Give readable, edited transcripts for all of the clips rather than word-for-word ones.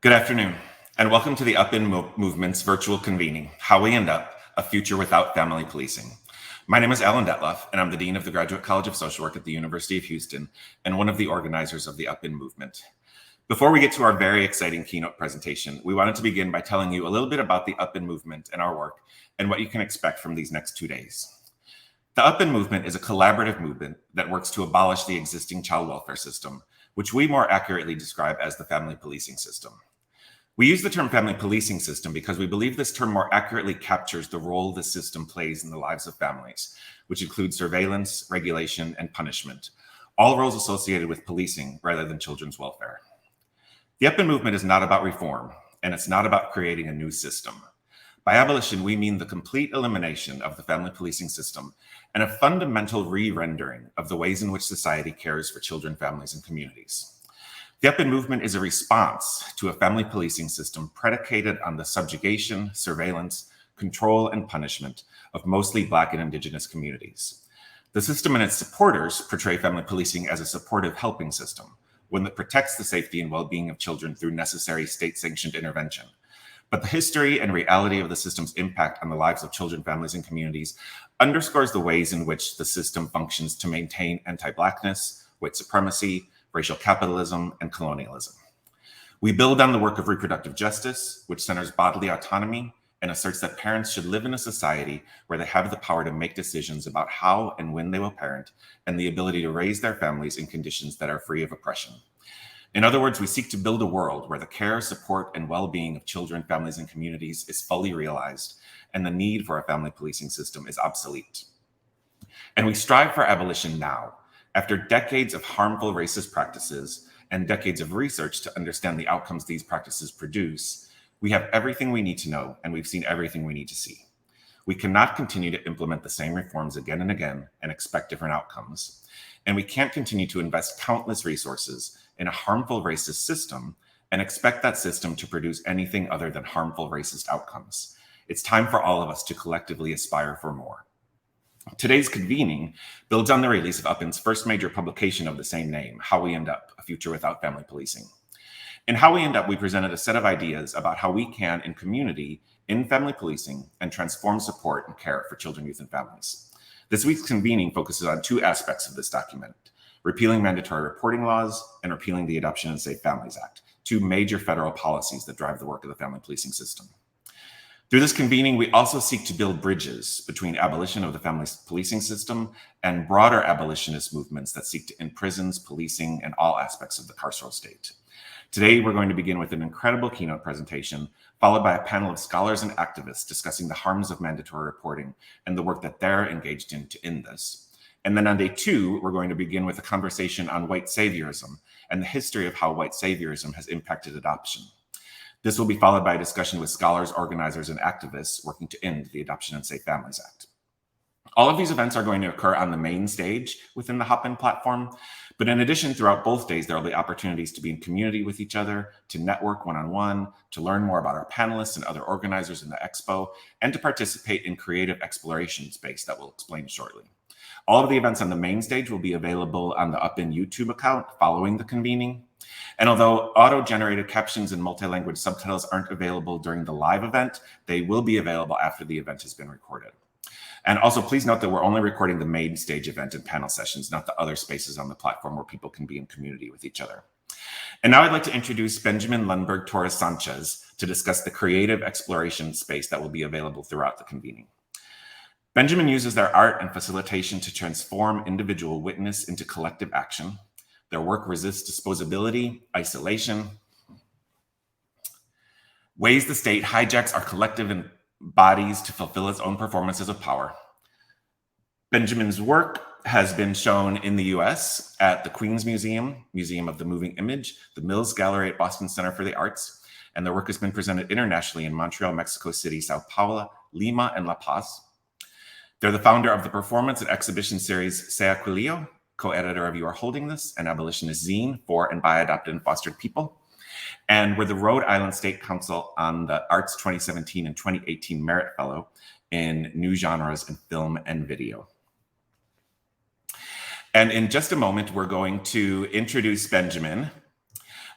Good afternoon, and welcome to the upEND movement's virtual convening, How We End Up, A Future Without Family Policing. My name is Alan Detloff, and I'm the Dean of the Graduate College of Social Work at the University of Houston, and one of the organizers of the upEND movement. Before we get to our very exciting keynote presentation, we wanted to begin by telling you a little bit about the upEND movement and our work, and what you can expect from these next 2 days. The upEND movement is a collaborative movement that works to abolish the existing child welfare system, which we more accurately describe as the family policing system. We use the term family policing system because we believe this term more accurately captures the role the system plays in the lives of families, which include surveillance, regulation, and punishment, all roles associated with policing rather than children's welfare. The upEND movement is not about reform, and it's not about creating a new system. By abolition, we mean the complete elimination of the family policing system and a fundamental re-rendering of the ways in which society cares for children, families, and communities. The upEND movement is a response to a family policing system predicated on the subjugation, surveillance, control, and punishment of mostly Black and Indigenous communities. The system and its supporters portray family policing as a supportive helping system, one that protects the safety and well-being of children through necessary state-sanctioned intervention. But the history and reality of the system's impact on the lives of children, families, and communities underscores the ways in which the system functions to maintain anti-Blackness, white supremacy, racial capitalism, and colonialism. We build on the work of reproductive justice, which centers bodily autonomy and asserts that parents should live in a society where they have the power to make decisions about how and when they will parent, and the ability to raise their families in conditions that are free of oppression. In other words, we seek to build a world where the care, support, and well-being of children, families, and communities is fully realized, and the need for a family policing system is obsolete. And we strive for abolition now, after decades of harmful racist practices and decades of research to understand the outcomes these practices produce. We have everything we need to know, and we've seen everything we need to see. We cannot continue to implement the same reforms again and again and expect different outcomes. And we can't continue to invest countless resources in a harmful racist system and expect that system to produce anything other than harmful racist outcomes. It's time for all of us to collectively aspire for more. Today's convening builds on the release of upEND's first major publication of the same name, How We End Up, A Future Without Family Policing. In How We End Up, we presented a set of ideas about how we can, in community, end family policing and transform support and care for children, youth, and families. This week's convening focuses on two aspects of this document: repealing mandatory reporting laws and repealing the Adoption and Safe Families Act, two major federal policies that drive the work of the family policing system. Through this convening, we also seek to build bridges between abolition of the family policing system and broader abolitionist movements that seek to end prisons, policing, and all aspects of the carceral state. Today, we're going to begin with an incredible keynote presentation, followed by a panel of scholars and activists discussing the harms of mandatory reporting and the work that they're engaged in to end this. And then on day 2, we're going to begin with a conversation on white saviorism and the history of how white saviorism has impacted adoption. This will be followed by a discussion with scholars, organizers, and activists working to end the Adoption and Safe Families Act. All of these events are going to occur on the main stage within the upEND platform, but in addition, throughout both days, there will be opportunities to be in community with each other, to network one-on-one, to learn more about our panelists and other organizers in the expo, and to participate in creative exploration space that we'll explain shortly. All of the events on the main stage will be available on the upEND YouTube account following the convening. And although auto-generated captions and multi-language subtitles aren't available during the live event, they will be available after the event has been recorded. And also, please note that we're only recording the main stage event and panel sessions, not the other spaces on the platform where people can be in community with each other. And now I'd like to introduce Benjamin Lundberg Torres Sanchez to discuss the creative exploration space that will be available throughout the convening. Benjamin uses their art and facilitation to transform individual witness into collective action. Their work resists disposability, isolation, ways the state hijacks our collective bodies to fulfill its own performances of power. Benjamin's work has been shown in the US at the Queens Museum, Museum of the Moving Image, the Mills Gallery at Boston Center for the Arts, and their work has been presented internationally in Montreal, Mexico City, Sao Paulo, Lima, and La Paz. They're the founder of the performance and exhibition series Se Aquilio, co-editor of You Are Holding This, an abolitionist zine for and by adopted and fostered people. And we're the Rhode Island State Council on the Arts 2017 and 2018 Merit Fellow in New Genres in Film and Video. And in just a moment, we're going to introduce Benjamin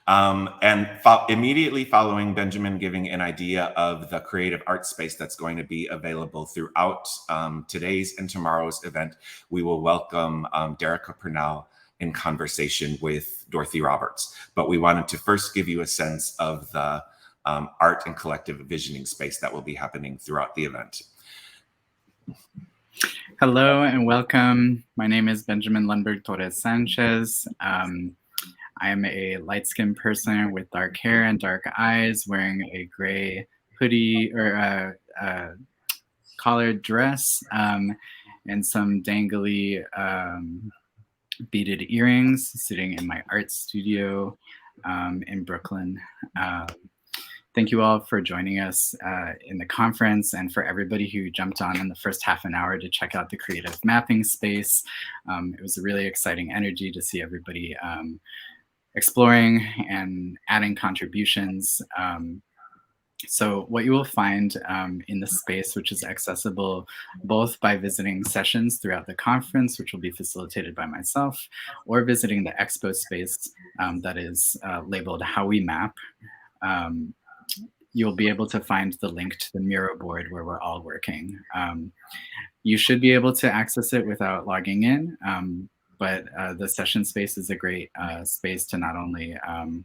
Immediately following Benjamin giving an idea of the creative art space that's going to be available throughout today's and tomorrow's event, we will welcome Derecka Purnell in conversation with Dorothy Roberts. But we wanted to first give you a sense of the art and collective visioning space that will be happening throughout the event. Hello and welcome. My name is Benjamin Lundberg Torres Sanchez. I am a light-skinned person with dark hair and dark eyes, wearing a gray hoodie or collared dress and some dangly beaded earrings, sitting in my art studio in Brooklyn. Thank you all for joining us in the conference, and for everybody who jumped on in the first half an hour to check out the creative mapping space. It was a really exciting energy to see everybody exploring and adding contributions. So what you will find in the space, which is accessible both by visiting sessions throughout the conference, which will be facilitated by myself, or visiting the expo space that is labeled How We Map. You'll be able to find the link to the Miro board where we're all working. You should be able to access it without logging in, but the session space is a great space to not only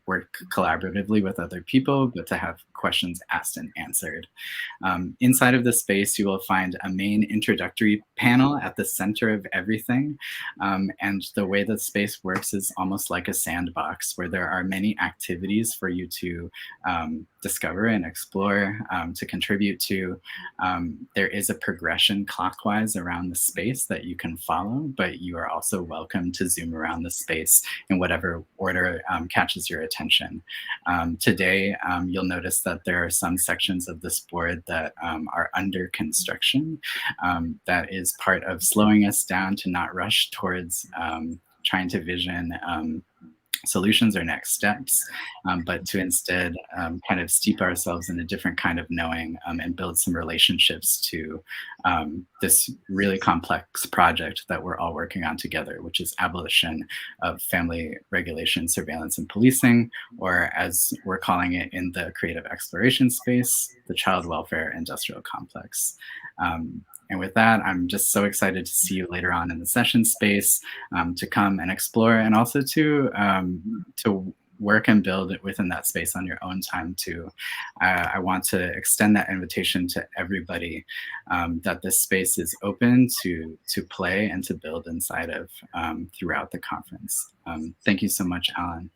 work collaboratively with other people, but to have questions asked and answered. Inside of the space, you will find a main introductory panel at the center of everything. And the way the space works is almost like a sandbox where there are many activities for you to discover and explore, to contribute to. There is a progression clockwise around the space that you can follow, but you are also welcome to zoom around the space in whatever order catches your attention. Today, you'll notice that there are some sections of this board that are under construction. That is part of slowing us down to not rush towards trying to vision solutions or next steps, but to instead kind of steep ourselves in a different kind of knowing and build some relationships to this really complex project that we're all working on together, which is abolition of family regulation, surveillance, and policing, or as we're calling it in the creative exploration space, the child welfare industrial complex. And with that, I'm just so excited to see you later on in the session space, to come and explore, and also to work and build within that space on your own time too. I want to extend that invitation to everybody, that this space is open to play and to build inside of throughout the conference. Thank you so much, Alan.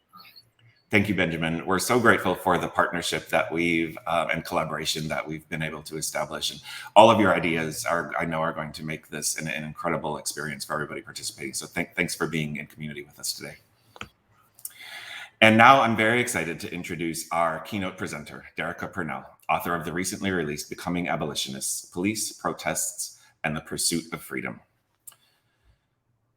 Thank you, Benjamin. We're so grateful for the partnership that we've and collaboration that we've been able to establish. And all of your ideas I know are going to make this an incredible experience for everybody participating. So thanks for being in community with us today. And now I'm very excited to introduce our keynote presenter, Derecka Purnell, author of the recently released Becoming Abolitionists, Police, Protests, and the Pursuit of Freedom.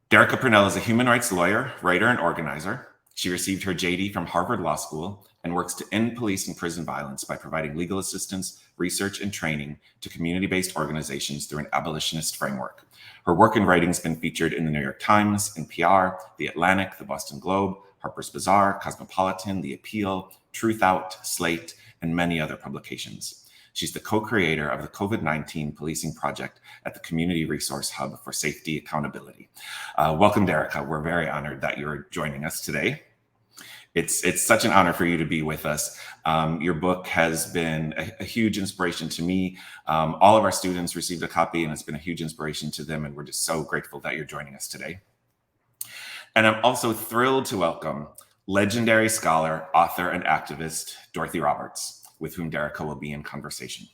Derecka Purnell is a human rights lawyer, writer, and organizer. She received her JD from Harvard Law School and works to end police and prison violence by providing legal assistance, research, and training to community-based organizations through an abolitionist framework. Her work and writing has been featured in the New York Times, NPR, The Atlantic, The Boston Globe, Harper's Bazaar, Cosmopolitan, The Appeal, Truth Out, Slate, and many other publications. She's the co-creator of the COVID-19 Policing Project at the Community Resource Hub for Safety Accountability. Welcome, Derecka. We're very honored that you're joining us today. It's such an honor for you to be with us. Your book has been a huge inspiration to me. All of our students received a copy, and it's been a huge inspiration to them, and we're just so grateful that you're joining us today. And I'm also thrilled to welcome legendary scholar, author, and activist Dorothy Roberts, with whom Derecka will be in conversation.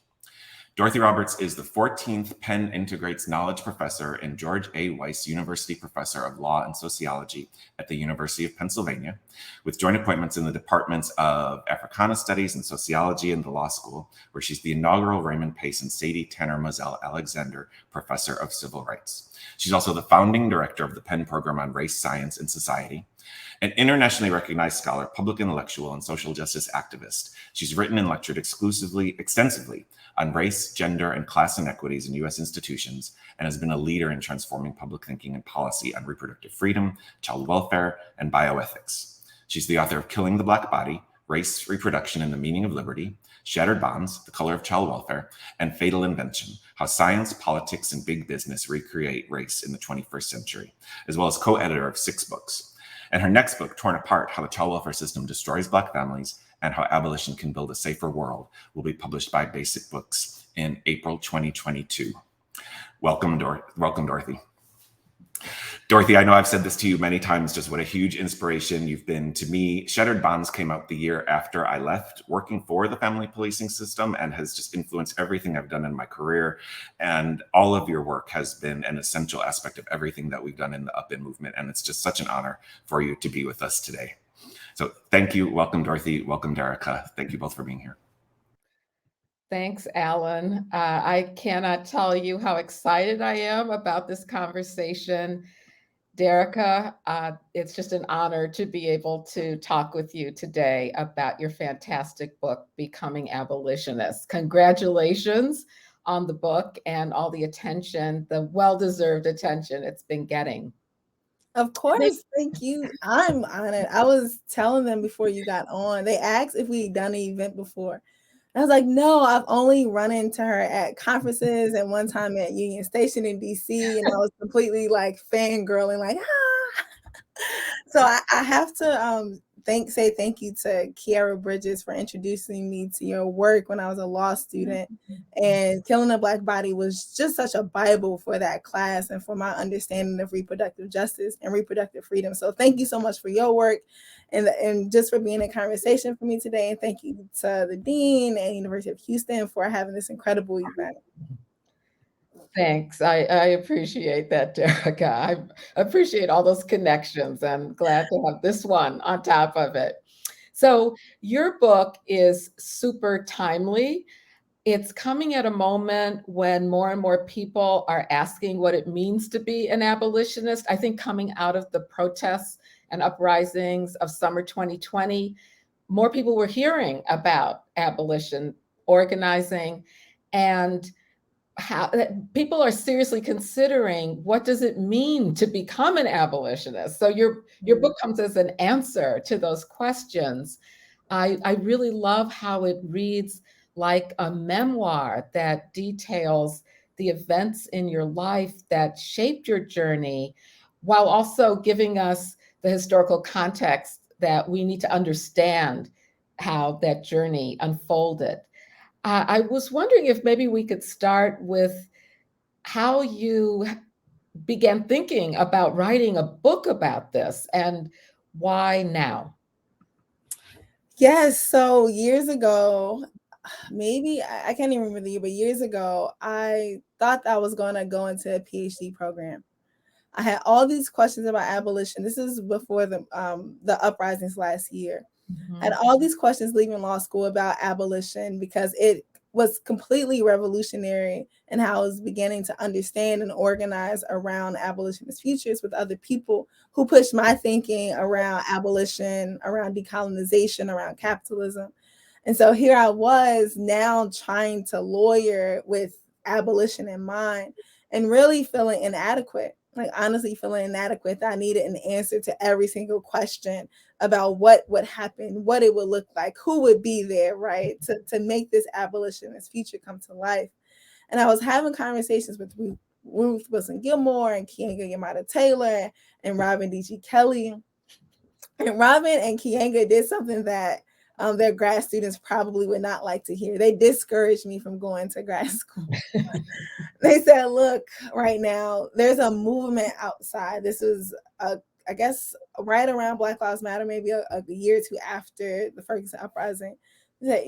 Dorothy Roberts is the 14th Penn Integrates Knowledge Professor and George A. Weiss University Professor of Law and Sociology at the University of Pennsylvania, with joint appointments in the departments of Africana Studies and Sociology in the Law School, where she's the inaugural Raymond Pace and Sadie Tanner Moselle Alexander Professor of Civil Rights. She's also the founding director of the Penn Program on Race, Science, and Society, an internationally recognized scholar, public intellectual, and social justice activist. She's written and lectured extensively on race, gender, and class inequities in U.S. institutions, and has been a leader in transforming public thinking and policy on reproductive freedom, child welfare, and bioethics. She's the author of Killing the Black Body, Race, Reproduction, and the Meaning of Liberty, Shattered Bonds, The Color of Child Welfare, and Fatal Invention, How Science, Politics, and Big Business Recreate Race in the 21st Century, as well as co-editor of 6 books. And her next book, Torn Apart, How the Child Welfare System Destroys Black Families and How Abolition Can Build a Safer World, will be published by Basic Books in April 2022. Welcome, Dorothy. Dorothy, I know I've said this to you many times, just what a huge inspiration you've been to me. Shattered Bonds came out the year after I left working for the family policing system and has just influenced everything I've done in my career. And all of your work has been an essential aspect of everything that we've done in the upEND movement. And it's just such an honor for you to be with us today. So thank you. Welcome, Dorothy. Welcome, Derecka. Thank you both for being here. Thanks, Alan. I cannot tell you how excited I am about this conversation. Derecka, it's just an honor to be able to talk with you today about your fantastic book, Becoming Abolitionists. Congratulations on the book and all the attention, the well-deserved attention it's been getting. Of course, thank you. I'm honored. I was telling them before you got on, they asked if we'd done an event before. I was like, no, I've only run into her at conferences and one time at Union Station in DC, and I was completely like fangirling, like, ah. So I have to say thank you to Kiara Bridges for introducing me to your work when I was a law student. And Killing the Black Body was just such a Bible for that class and for my understanding of reproductive justice and reproductive freedom. So thank you so much for your work and just for being in conversation for me today. And thank you to the Dean and University of Houston for having this incredible event. Thanks. I appreciate that, Derecka. I appreciate all those connections and glad to have this one on top of it. So your book is super timely. It's coming at a moment when more and more people are asking what it means to be an abolitionist. I think coming out of the protests and uprisings of summer 2020, more people were hearing about abolition, organizing, and how people are seriously considering what does it mean to become an abolitionist. So your book comes as an answer to those questions. I really love how it reads like a memoir that details the events in your life that shaped your journey, while also giving us the historical context that we need to understand how that journey unfolded. I was wondering if maybe we could start with how you began thinking about writing a book about this and why now? Yes, so years ago, maybe I can't even remember the year, but years ago, I thought I was going to go into a PhD program. I had all these questions about abolition. This is before the uprisings last year. I had all these questions leaving law school about abolition because it was completely revolutionary in how I was beginning to understand and organize around abolitionist futures with other people who pushed my thinking around abolition, around decolonization, around capitalism. And so here I was now trying to lawyer with abolition in mind and really feeling inadequate, like honestly feeling inadequate. I needed an answer to every single question about what would happen, what it would look like, who would be there, right, to make this abolitionist future come to life. And I was having conversations with Ruth Wilson Gilmore and Keeanga Yamada Taylor and Robin D.G. Kelly. And Robin and Keeanga did something that their grad students probably would not like to hear. They discouraged me from going to grad school. They said, look, right now, there's a movement outside. This was, I guess, right around Black Lives Matter, maybe a year or two after the Ferguson uprising. That,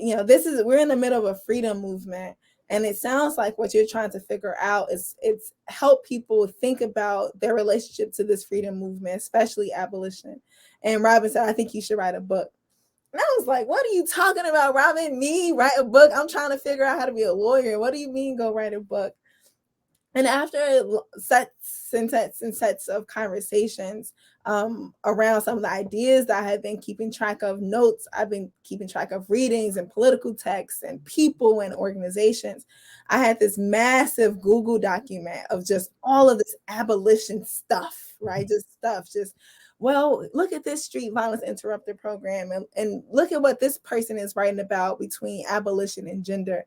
we're in the middle of a freedom movement. And it sounds like what you're trying to figure out is it's help people think about their relationship to this freedom movement, especially abolition. And Robin said, I think you should write a book. And I was like, what are you talking about, Robin? Me write a book? I'm trying to figure out how to be a lawyer. What do you mean go write a book? And after sets and sets of conversations around some of the ideas that I had been keeping track of, notes, I've been keeping track of readings and political texts and people and organizations, I had this massive Google document of just all of this abolition stuff, right? Just well, look at this street violence interrupter program, and look at what this person is writing about between abolition and gender.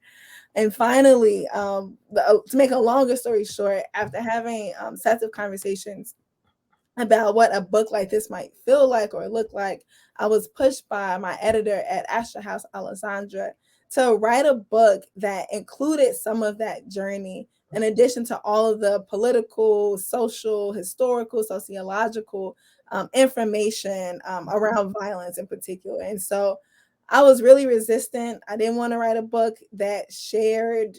And finally, to make a longer story short, after having sets of conversations about what a book like this might feel like or look like, I was pushed by my editor at Astor House, Alessandra, to write a book that included some of that journey, in addition to all of the political, social, historical, sociological information around violence in particular. And so I was really resistant. I didn't want to write a book that shared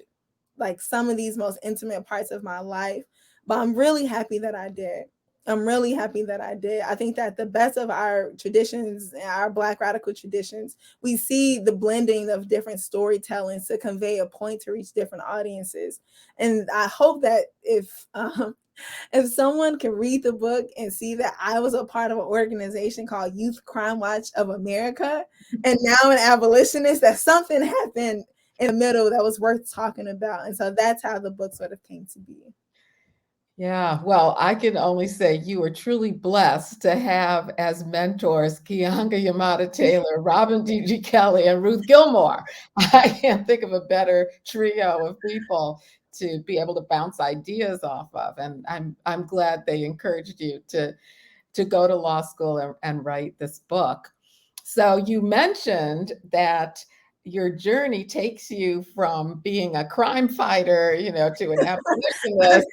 like some of these most intimate parts of my life, but I'm really happy that I did. I'm really happy that I did. I think that the best of our traditions, our Black radical traditions, we see the blending of different storytellings to convey a point to reach different audiences. And I hope that if someone can read the book and see that I was a part of an organization called Youth Crime Watch of America, and now an abolitionist, that something happened in the middle that was worth talking about. And so that's how the book sort of came to be. Yeah, well, I can only say you are truly blessed to have as mentors Keeanga-Yamahtta Taylor, Robin D.G. Kelley, and Ruth Gilmore. I can't think of a better trio of people to be able to bounce ideas off of. And I'm glad they encouraged you to go to law school and write this book. So you mentioned that your journey takes you from being a crime fighter, to an abolitionist.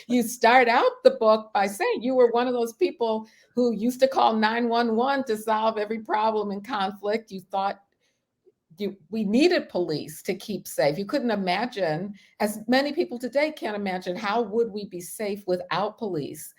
you start out the book by saying you were one of those people who used to call 911 to solve every problem and conflict. You thought we needed police to keep safe. You couldn't imagine, as many people today can't imagine, how would we be safe without police?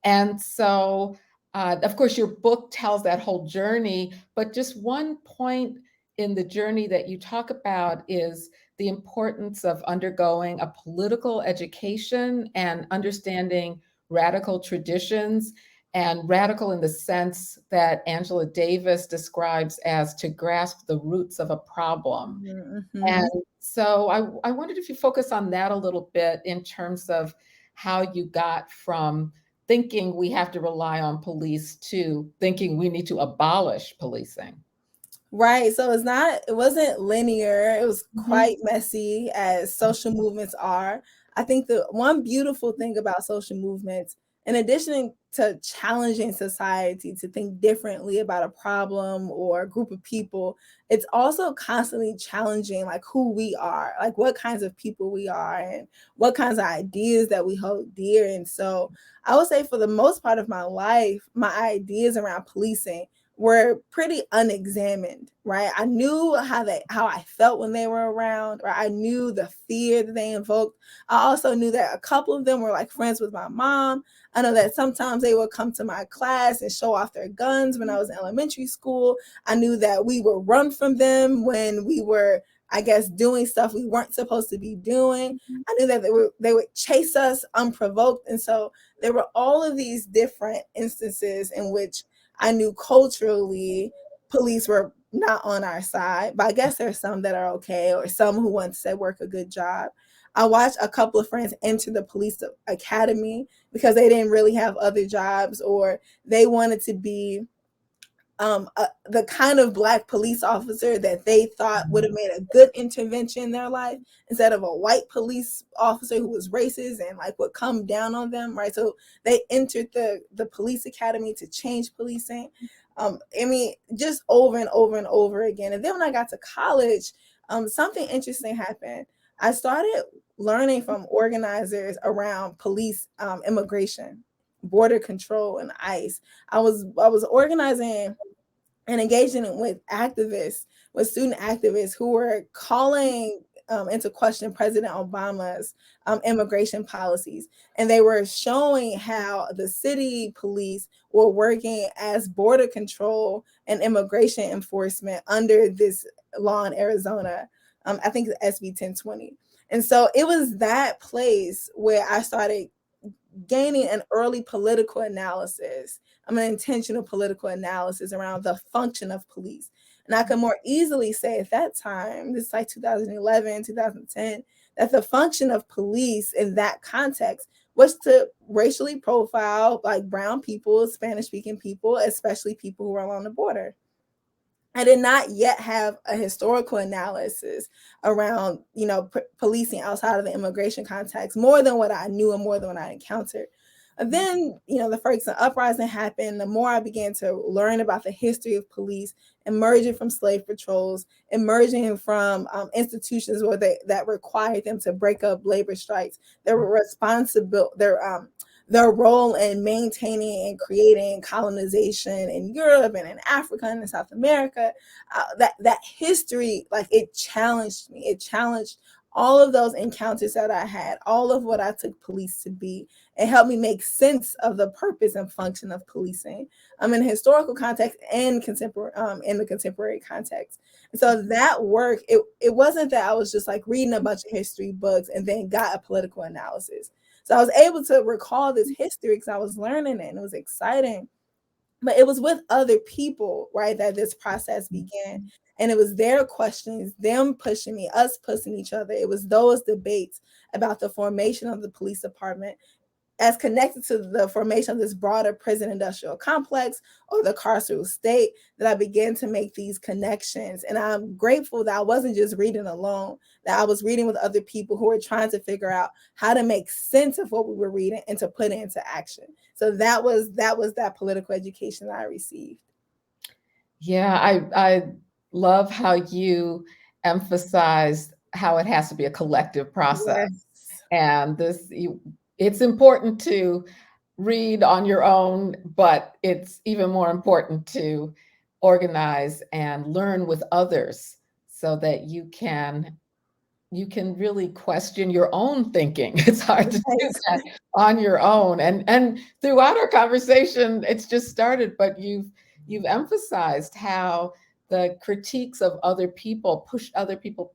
And so, of course, your book tells that whole journey, but just one point in the journey that you talk about is the importance of undergoing a political education and understanding radical traditions, and radical in the sense that Angela Davis describes as to grasp the roots of a problem. Mm-hmm. And so I wondered if you focus on that a little bit in terms of how you got from thinking we have to rely on police to thinking we need to abolish policing. Right. So it wasn't linear. It was quite messy, as social movements are. I think the one beautiful thing about social movements, in addition to challenging society to think differently about a problem or a group of people, it's also constantly challenging like who we are, like what kinds of people we are and what kinds of ideas that we hold dear. And so I would say for the most part of my life, my ideas around policing were pretty unexamined, right? I knew how I felt when they were around, or I knew the fear that they invoked. I also knew that a couple of them were like friends with my mom. I know that sometimes they would come to my class and show off their guns when I was in elementary school. I knew that we would run from them when we were, I guess, doing stuff we weren't supposed to be doing. I knew that they would chase us unprovoked. And so there were all of these different instances in which I knew culturally police were not on our side, but I guess there's some that are okay, or some who once said work a good job. I watched a couple of friends enter the police academy because they didn't really have other jobs, or they wanted to be the kind of Black police officer that they thought would have made a good intervention in their life, instead of a white police officer who was racist and like would come down on them, right? So they entered the police academy to change policing. I mean, just over and over and over again. And then when I got to college, something interesting happened. I started learning from organizers around police immigration, border control, and ICE. I was organizing and engaging with activists, with student activists who were calling into question President Obama's immigration policies. And they were showing how the city police were working as border control and immigration enforcement under this law in Arizona. I think it's SB 1020. And so it was that place where I started gaining an early political analysis, an intentional political analysis around the function of police. And I could more easily say at that time, this is like 2011, 2010, that the function of police in that context was to racially profile like brown people, Spanish speaking people, especially people who were along the border. I did not yet have a historical analysis around, policing outside of the immigration context, more than what I knew and more than what I encountered. And then, the Ferguson uprising happened. The more I began to learn about the history of police, emerging from slave patrols, emerging from institutions that required them to break up labor strikes, their role in maintaining and creating colonization in Europe and in Africa and in South America, that history, like, it challenged me. It challenged all of those encounters that I had, all of what I took police to be. It helped me make sense of the purpose and function of policing in a historical context and in the contemporary context. And so that work, it wasn't that I was just like reading a bunch of history books and then got a political analysis. So I was able to recall this history because I was learning it and it was exciting. But it was with other people, right, that this process began. And it was their questions, them pushing me, us pushing each other. It was those debates about the formation of the police department as connected to the formation of this broader prison industrial complex or the carceral state that I began to make these connections. And I'm grateful that I wasn't just reading alone, that I was reading with other people who were trying to figure out how to make sense of what we were reading and to put it into action. So that was that political education that I received. Yeah, I love how you emphasized how it has to be a collective process. Yes. And it's important to read on your own, but it's even more important to organize and learn with others so that you can really question your own thinking. It's hard to do that on your own. And throughout our conversation, it's just started, but you've emphasized how the critiques of other people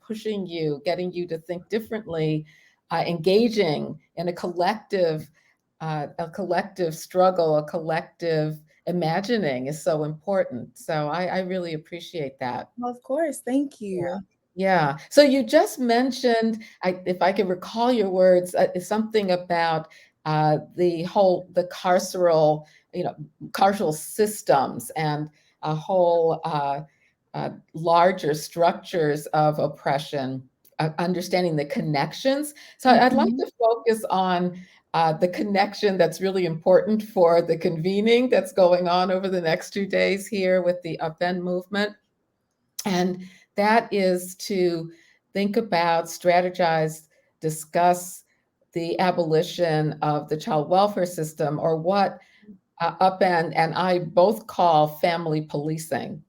pushing you, getting you to think differently, engaging in a collective struggle, a collective imagining is so important. So I really appreciate that. Of course. Thank you. Yeah. So you just mentioned, if I can recall your words, something about the carceral, carceral systems and a whole larger structures of oppression, understanding the connections. So I'd like to focus on the connection that's really important for the convening that's going on over the next 2 days here with the upEND movement. And that is to think about, strategize, discuss the abolition of the child welfare system, or what upEND and I both call family policing.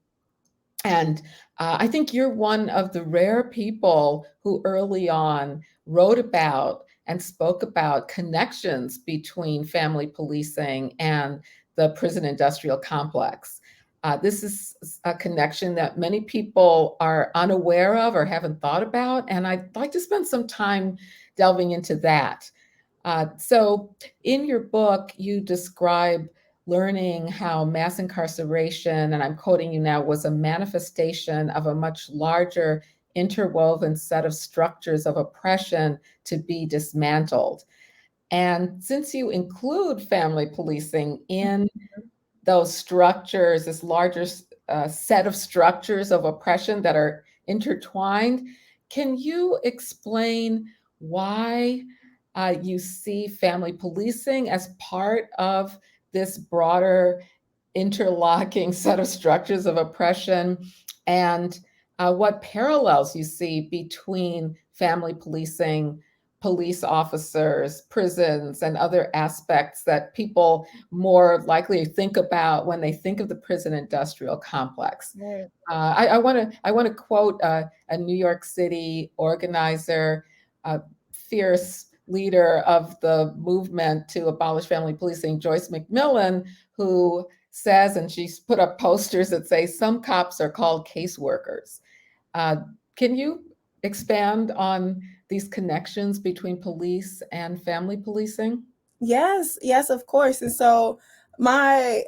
And I think you're one of the rare people who early on wrote about and spoke about connections between family policing and the prison industrial complex. This is a connection that many people are unaware of or haven't thought about, and I'd like to spend some time delving into that. So in your book, you describe learning how mass incarceration, and I'm quoting you now, was a manifestation of a much larger interwoven set of structures of oppression to be dismantled. And since you include family policing in those structures, this larger set of structures of oppression that are intertwined, can you explain why you see family policing as part of this broader interlocking set of structures of oppression, and what parallels you see between family policing, police officers, prisons, and other aspects that people more likely think about when they think of the prison industrial complex? Right. I want to quote a New York City organizer, fierce leader of the movement to abolish family policing, Joyce McMillan, who says, and she's put up posters that say, some cops are called caseworkers. Can you expand on these connections between police and family policing? Yes, of course. And so my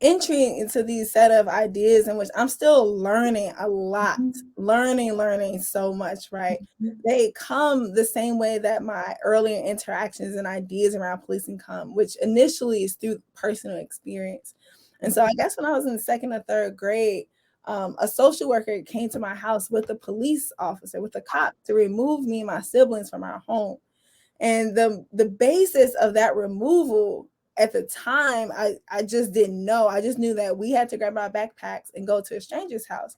entry into these set of ideas in which I'm still learning a lot, learning so much, right? They come the same way that my earlier interactions and ideas around policing come, which initially is through personal experience. And so I guess when I was in second or third grade, a social worker came to my house with a police officer, with a cop, to remove me and my siblings from our home. And the basis of that removal at the time, I just didn't know. I just knew that we had to grab our backpacks and go to a stranger's house.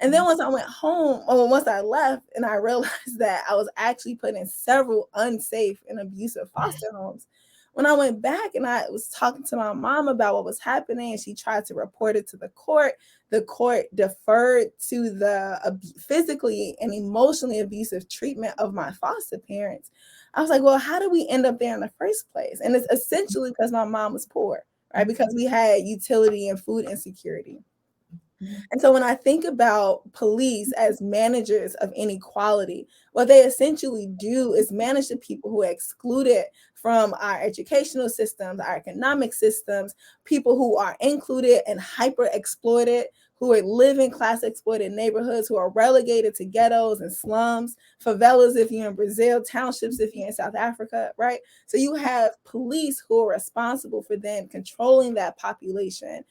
And then once I went home, or once I left, and I realized that I was actually put in several unsafe and abusive foster homes. When I went back and I was talking to my mom about what was happening, and she tried to report it to the court deferred to the physically and emotionally abusive treatment of my foster parents. I was like, well, how did we end up there in the first place? And it's essentially because my mom was poor, right? Because we had utility and food insecurity. And so when I think about police as managers of inequality, what they essentially do is manage the people who are excluded from our educational systems, our economic systems, people who are included and hyper exploited, who live in class exploited neighborhoods, who are relegated to ghettos and slums, favelas if you're in Brazil, townships if you're in South Africa, right? So you have police who are responsible for then controlling that population,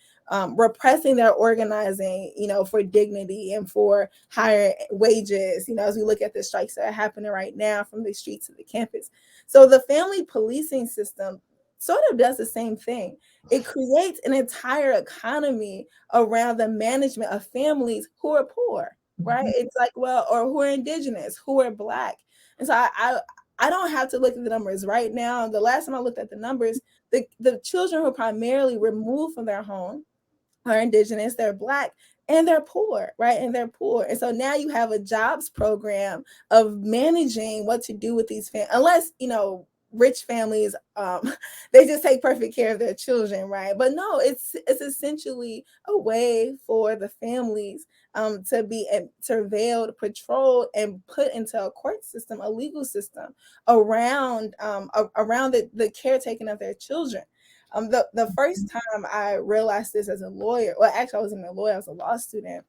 repressing their organizing, for dignity and for higher wages, as we look at the strikes that are happening right now from the streets to the campus. So the family policing system sort of does the same thing. It creates an entire economy around the management of families who are poor, right? It's like, well, or who are indigenous, who are Black. And so I don't have to look at the numbers right now. The last time I looked at the numbers, the children who are primarily removed from their home are indigenous, they're Black, and they're poor, right? And they're poor. And so now you have a jobs program of managing what to do with these families, unless, rich families, they just take perfect care of their children, right? But no, it's essentially a way for the families to be surveilled, patrolled, and put into a court system, a legal system around the caretaking of their children. The first time I realized this as a lawyer, well, actually I wasn't a lawyer, I was a law student.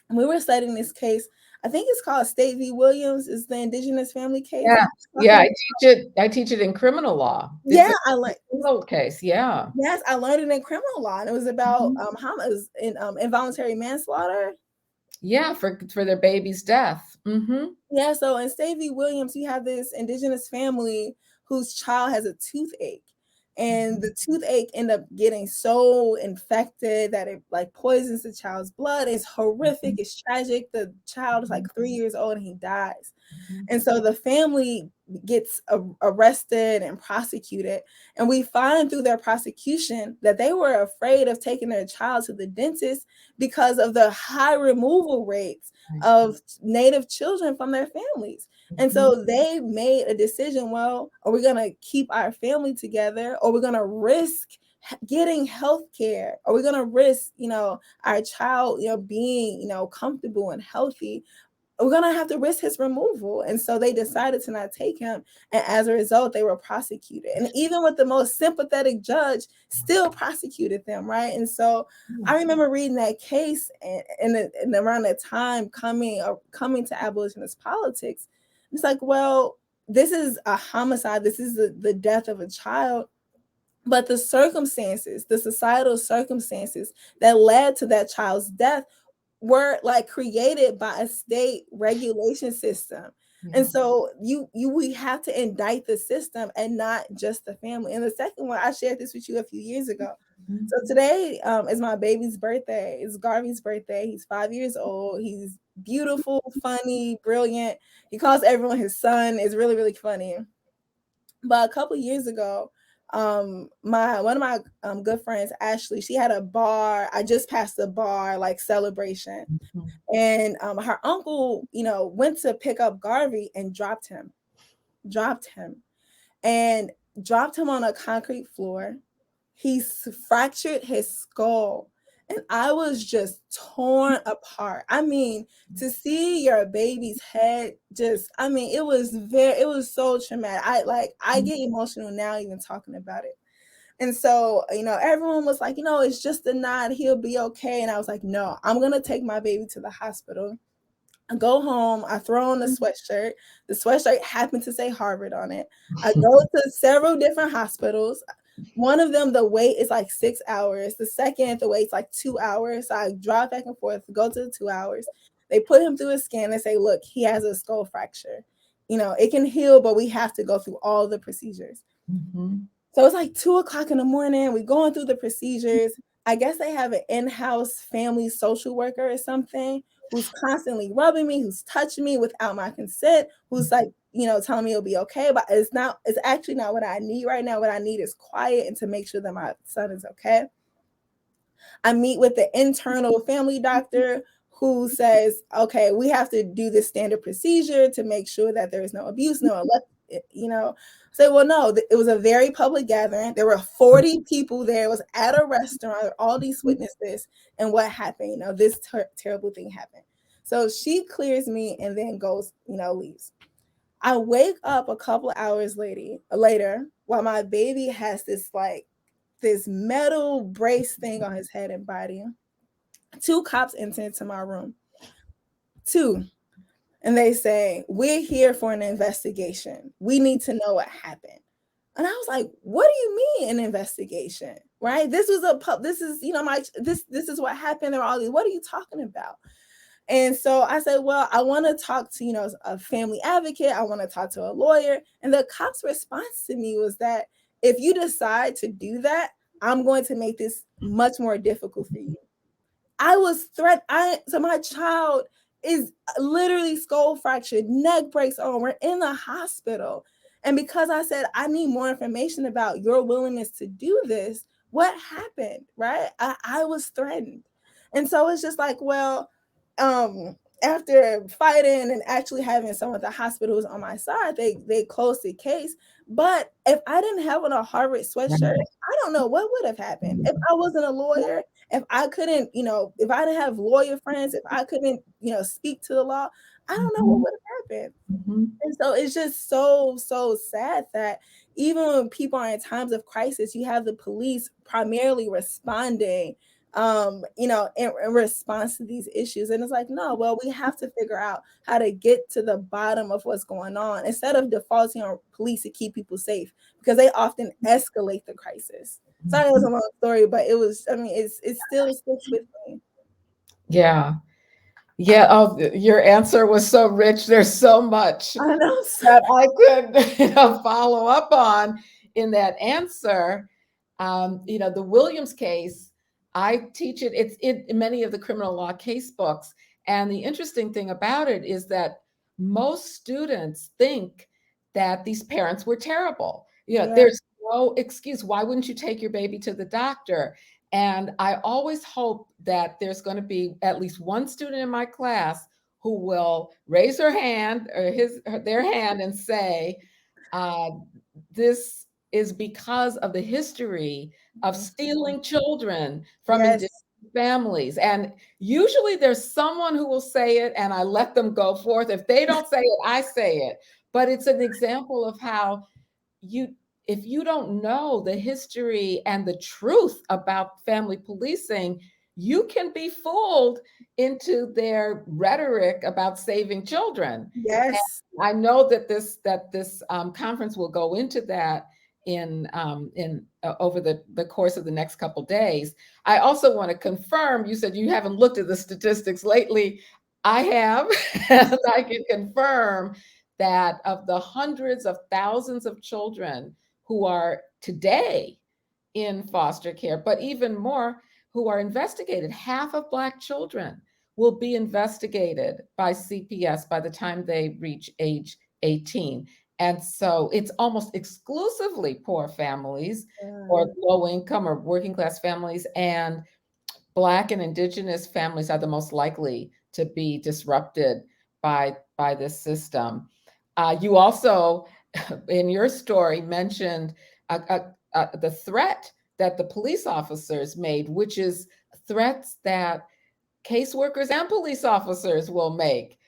And we were studying this case. I think it's called State v. Williams, is the indigenous family case. Yeah, I teach it in criminal law. Yeah, I learned criminal case. Yeah. Yes, I learned it in criminal law, and it was about involuntary manslaughter. Yeah, for their baby's death. Yeah, so in State v. Williams, you have this indigenous family whose child has a toothache. And the toothache ended up getting so infected that it poisons the child's blood. It's horrific. It's tragic. The child is 3 years old and he dies. And so the family gets arrested and prosecuted. And we find through their prosecution that they were afraid of taking their child to the dentist because of the high removal rates of Native children from their families. And so they made a decision, well, are we going to keep our family together, or we're going to risk getting health care? Are we going to risk, our child, being, comfortable and healthy? We're going to have to risk his removal. And so they decided to not take him. And as a result, they were prosecuted. And even with the most sympathetic judge, still prosecuted them, right? And so I remember reading that case and around that time coming to abolitionist politics. It's like, well, this is a homicide. This is the death of a child. But the circumstances, the societal circumstances that led to that child's death were created by a state regulation system. And so we have to indict the system and not just the family. And the second one, I shared this with you a few years ago. So today is my baby's birthday. It's Garvey's birthday. He's 5 years old. He's beautiful, funny, brilliant. He calls everyone his son. It's really, really funny. But a couple years ago, one of my good friends, Ashley, she had a bar. I just passed the bar celebration. And her uncle, went to pick up Garvey and dropped him on a concrete floor. He fractured his skull. And I was just torn apart. I mean, to see your baby's head it was so traumatic. I get emotional now even talking about it. And so, everyone was like, it's just a nod, he'll be okay. And I was like, no, I'm going to take my baby to the hospital. I go home, I throw on the sweatshirt. The sweatshirt happened to say Harvard on it. I go to several different hospitals. One of them, the wait is like 6 hours. The second, the wait's like 2 hours. So I drive back and forth, go to the 2 hours. They put him through a scan and say, look, he has a skull fracture. It can heal, but we have to go through all the procedures. So it's like 2:00 in the morning. We're going through the procedures. I guess they have an in-house family social worker or something who's constantly rubbing me, who's touching me without my consent, who's like, telling me it'll be okay. But it's actually not what I need right now. What I need is quiet and to make sure that my son is okay. I meet with the internal family doctor who says, okay, we have to do this standard procedure to make sure that there is no abuse, no, say, well, no, it was a very public gathering. There were 40 people there. It was at a restaurant, all these witnesses. And what happened? This terrible thing happened. So she clears me and then goes, leaves. I wake up a couple hours later while my baby has this metal brace thing on his head and body. 2 cops enter into my room. 2. And they say, we're here for an investigation. We need to know what happened. And I was like, what do you mean an investigation? Right? This is this is what happened. There were all these, what are you talking about? And so I said, well, I want to talk to, a family advocate. I want to talk to a lawyer. And the cop's response to me was that if you decide to do that, I'm going to make this much more difficult for you. I was threatened. So my child is literally skull fractured, neck breaks on. We're in the hospital. And because I said, I need more information about your willingness to do this, what happened, right? I was threatened. And so it's just like, well, after fighting and actually having someone at the hospital was on my side, they closed the case. But if I didn't have on a Harvard sweatshirt, I don't know what would have happened. If I wasn't a lawyer, if I couldn't, if I didn't have lawyer friends, if I couldn't, speak to the law, I don't know what would have happened. And so it's just so sad that even when people are in times of crisis, you have the police primarily responding in response to these issues. And it's like, no, well, we have to figure out how to get to the bottom of what's going on instead of defaulting on police to keep people safe, because they often escalate the crisis. Sorry, it was a long story, but it still sticks with me. Yeah. Yeah. Oh, your answer was so rich. There's so much I know. that I could follow up on in that answer. The Williams case, I teach it. It's in many of the criminal law case books. And the interesting thing about it is that most students think that these parents were terrible. There's no excuse. Why wouldn't you take your baby to the doctor? And I always hope that there's going to be at least one student in my class who will raise her hand or their hand and say, this is because of the history of stealing children from indigenous families. And usually there's someone who will say it and I let them go forth. If they don't say it, I say it. But it's an example of how if you don't know the history and the truth about family policing, you can be fooled into their rhetoric about saving children. Yes. And I know that this conference will go into that over the course of the next couple days. I also want to confirm, you said you haven't looked at the statistics lately. I have, and I can confirm that of the hundreds of thousands of children who are today in foster care, but even more who are investigated, half of Black children will be investigated by CPS by the time they reach age 18. And so it's almost exclusively poor families or low income or working class families, and Black and Indigenous families are the most likely to be disrupted by this system. You also, in your story, mentioned the threat that the police officers made, which is threats that caseworkers and police officers will make.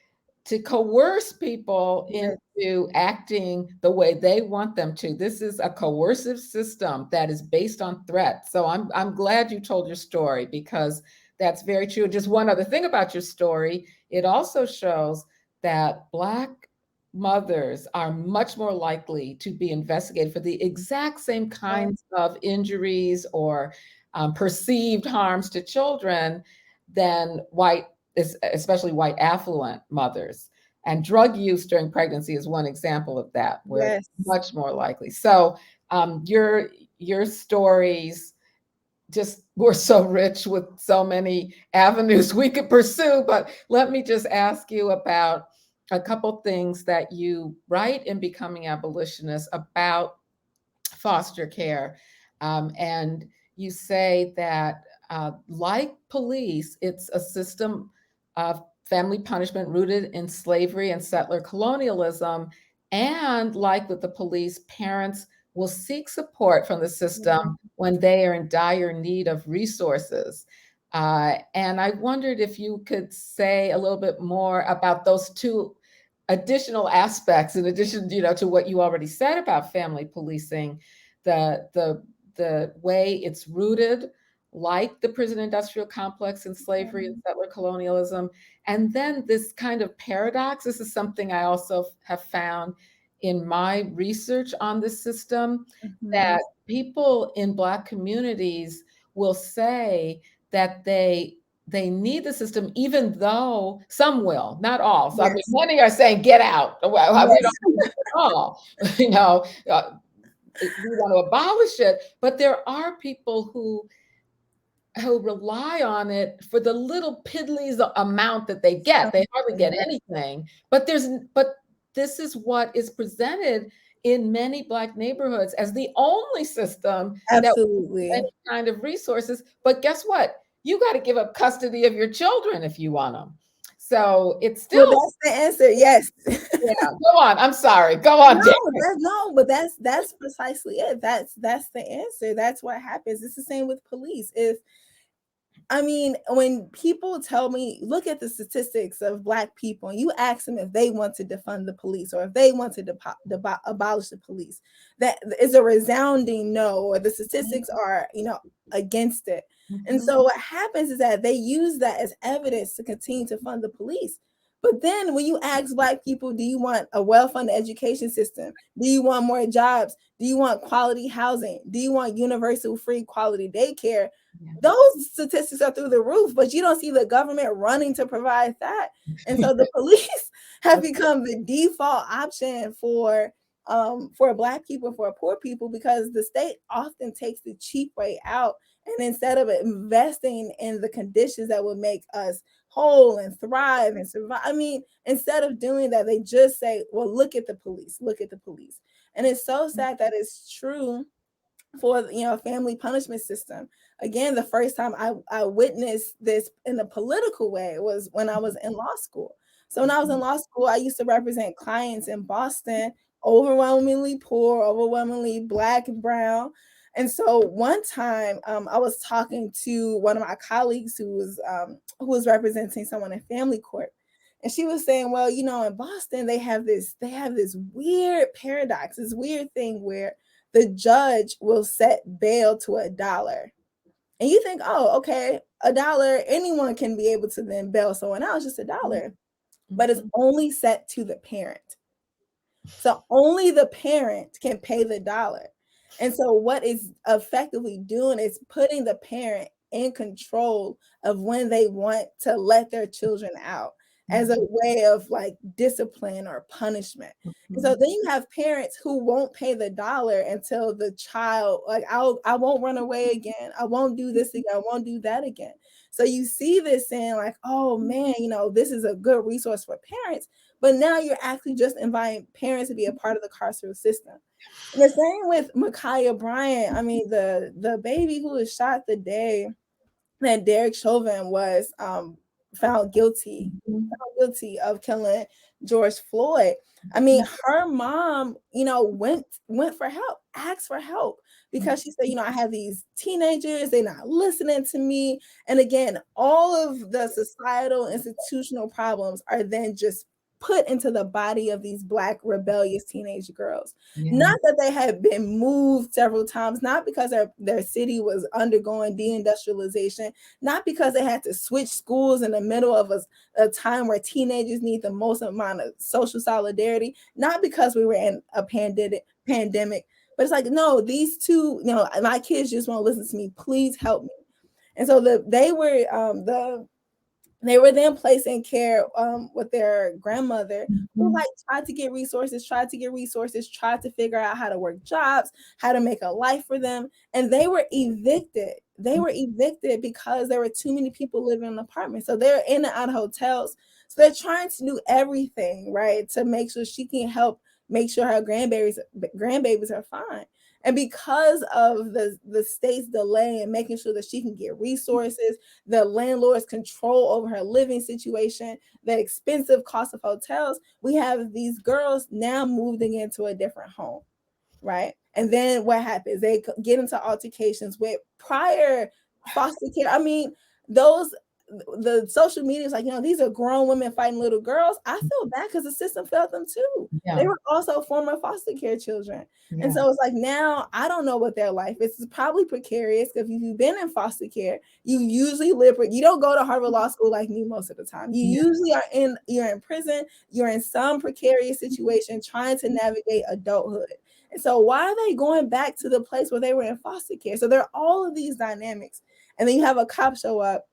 to coerce people into acting the way they want them to. This is a coercive system that is based on threat. So I'm glad you told your story, because that's very true. Just one other thing about your story, it also shows that Black mothers are much more likely to be investigated for the exact same kinds of injuries or perceived harms to children than white, especially white affluent mothers. And drug use during pregnancy is one example of that, where it's much more likely. So your stories just were so rich with so many avenues we could pursue. But let me just ask you about a couple things that you write in Becoming Abolitionists about foster care. And you say that, like police, it's a system of family punishment rooted in slavery and settler colonialism. And like with the police, parents will seek support from the system when they are in dire need of resources. And I wondered if you could say a little bit more about those two additional aspects, in addition, to what you already said about family policing, the way it's rooted, like the prison industrial complex and slavery and settler colonialism. And then this kind of paradox. This is something I also have found in my research on this system, that people in Black communities will say that they need the system, even though some will, not all. So I mean, many are saying, get out. We don't need it at all. We want to abolish it. But there are people who rely on it for the little piddly amount that they get. They hardly get anything. But this is what is presented in many Black neighborhoods as the only system that any kind of resources. But guess what? You got to give up custody of your children if you want them. So it's still. Well, that's the answer. Yes. Yeah. Go on. I'm sorry. Go on. But that's precisely it. That's the answer. That's what happens. It's the same with police. When people tell me, look at the statistics of Black people, and you ask them if they want to defund the police or if they want to abolish the police, that is a resounding no, or the statistics are, against it. And so what happens is that they use that as evidence to continue to fund the police. But then when you ask Black people, do you want a well-funded education system? Do you want more jobs? Do you want quality housing? Do you want universal free quality daycare? Those statistics are through the roof, but you don't see the government running to provide that. And so the police have become the default option for Black people, for poor people, because the state often takes the cheap way out. And instead of investing in the conditions that would make us whole and thrive and survive, instead of doing that, they just say, well, look at the police, look at the police. And it's so sad that it's true for family punishment system. Again, the first time I witnessed this in a political way was when I was in law school. So when I was in law school, I used to represent clients in Boston, overwhelmingly poor, overwhelmingly Black and brown. And so one time I was talking to one of my colleagues who was representing someone in family court. And she was saying, well, in Boston, they have this weird paradox, this weird thing where the judge will set bail to $1. And you think, oh, okay, $1, anyone can be able to then bail someone out, just $1. But it's only set to the parent. So only the parent can pay the $1. And so what it's effectively doing is putting the parent in control of when they want to let their children out, as a way of like discipline or punishment. And so then you have parents who won't pay the $1 until the child, like, I won't run away again. I won't do this again. I won't do that again. So you see this saying like, oh man, this is a good resource for parents, but now you're actually just inviting parents to be a part of the carceral system. And the same with Ma'Khia Bryant. The baby who was shot the day that Derek Chauvin was found guilty of killing George Floyd. Her mom, went for help, asked for help, because she said, I have these teenagers, they're not listening to me. And again, all of the societal institutional problems are then just put into the body of these Black rebellious teenage girls. Yeah. Not that they had been moved several times, not because their city was undergoing deindustrialization, not because they had to switch schools in the middle of a time where teenagers need the most amount of social solidarity, not because we were in a pandemic, but it's like, no, these two, my kids just won't listen to me. Please help me. And so they were then placed in care with their grandmother, who like tried to get resources, tried to figure out how to work jobs, how to make a life for them. And they were evicted. They were evicted because there were too many people living in apartments. So they're in and out of hotels. So they're trying to do everything, right, to make sure she can help make sure her grandbabies are fine. And because of the state's delay in making sure that she can get resources, the landlord's control over her living situation, the expensive cost of hotels, we have these girls now moving into a different home, right? And then what happens? They get into altercations with prior foster care. I mean, the social media is like, these are grown women fighting little girls. I feel bad because the system failed them too. Yeah. They were also former foster care children. Yeah. And so it's like, now I don't know what their life is. It's probably precarious because if you've been in foster care, you usually you don't go to Harvard Law School like me most of the time. You usually you're in prison, you're in some precarious situation trying to navigate adulthood. And so why are they going back to the place where they were in foster care? So there are all of these dynamics. And then you have a cop show up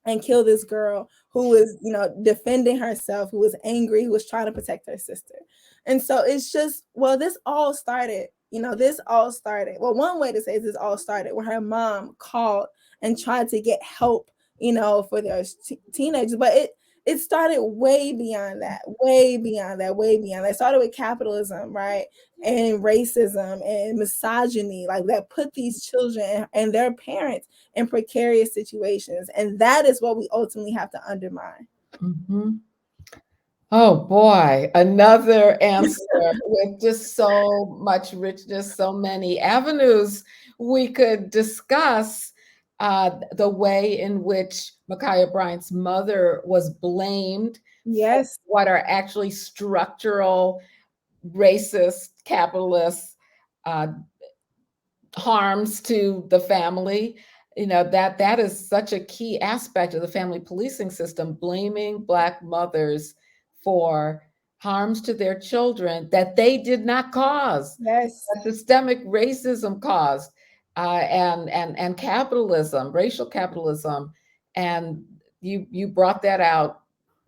and kill this girl who was, defending herself, who was angry, who was trying to protect her sister. And so it's just, this all started, well, one way to say this all started when her mom called and tried to get help, for their teenagers. But it started way beyond that. It started with capitalism, right? And racism and misogyny, like that put these children and their parents in precarious situations. And that is what we ultimately have to undermine. Mm-hmm. Oh boy, another answer with just so much richness, so many avenues we could discuss. The way in which Ma'Khia Bryant's mother was blamed. Yes. For what are actually structural, racist, capitalist harms to the family. That is such a key aspect of the family policing system, blaming Black mothers for harms to their children that they did not cause. Yes. That systemic racism caused. And capitalism, racial capitalism, and you brought that out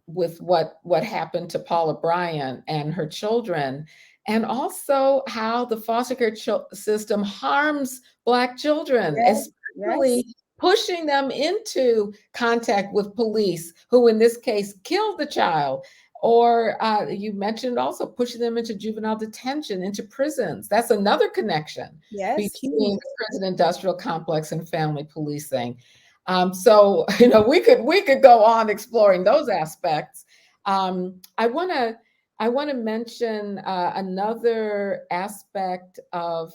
with what happened to Paula Bryant and her children, and also how the foster care system harms Black children, especially pushing them into contact with police, who in this case killed the child. Or you mentioned also pushing them into juvenile detention, into prisons. That's another connection between the prison industrial complex and family policing. So we could go on exploring those aspects. I want to mention another aspect of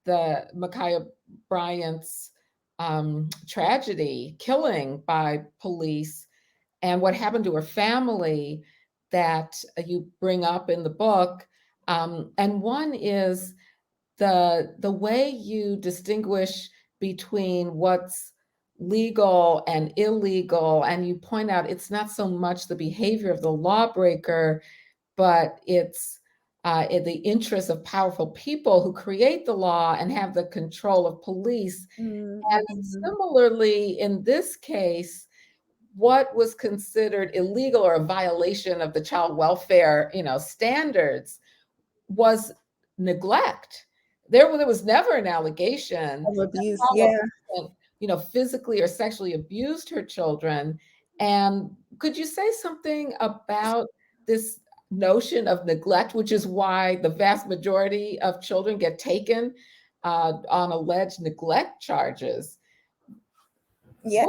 the Ma'Khia Bryant's tragedy, killing by police, and what happened to her family that you bring up in the book. And one is the way you distinguish between what's legal and illegal. And you point out it's not so much the behavior of the lawbreaker, but it's in the interest of powerful people who create the law and have the control of police. Mm-hmm. And similarly, in this case, what was considered illegal or a violation of the child welfare, standards was neglect. There was never an allegation of abuse, physically or sexually abused her children. And could you say something about this notion of neglect, which is why the vast majority of children get taken on alleged neglect charges? Yeah.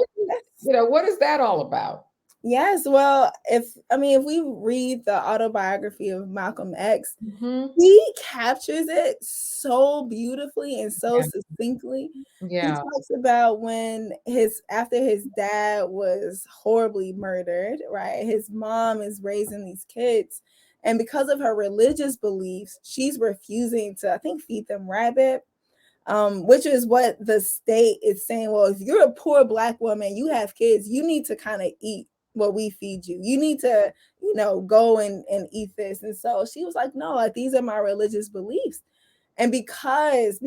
What is that all about? Yes, well, if we read the autobiography of Malcolm X, Mhm. he captures it so beautifully and so Yeah. succinctly. He Yeah. talks about when after his dad was horribly murdered, right? His mom is raising these kids, and because of her religious beliefs, she's refusing to, I think, feed them rabbit, which is what the state is saying. Well, if you're a poor Black woman, you have kids, you need to kind of eat what we feed you. You need to, go and eat this. And so she was like, no, like these are my religious beliefs. And because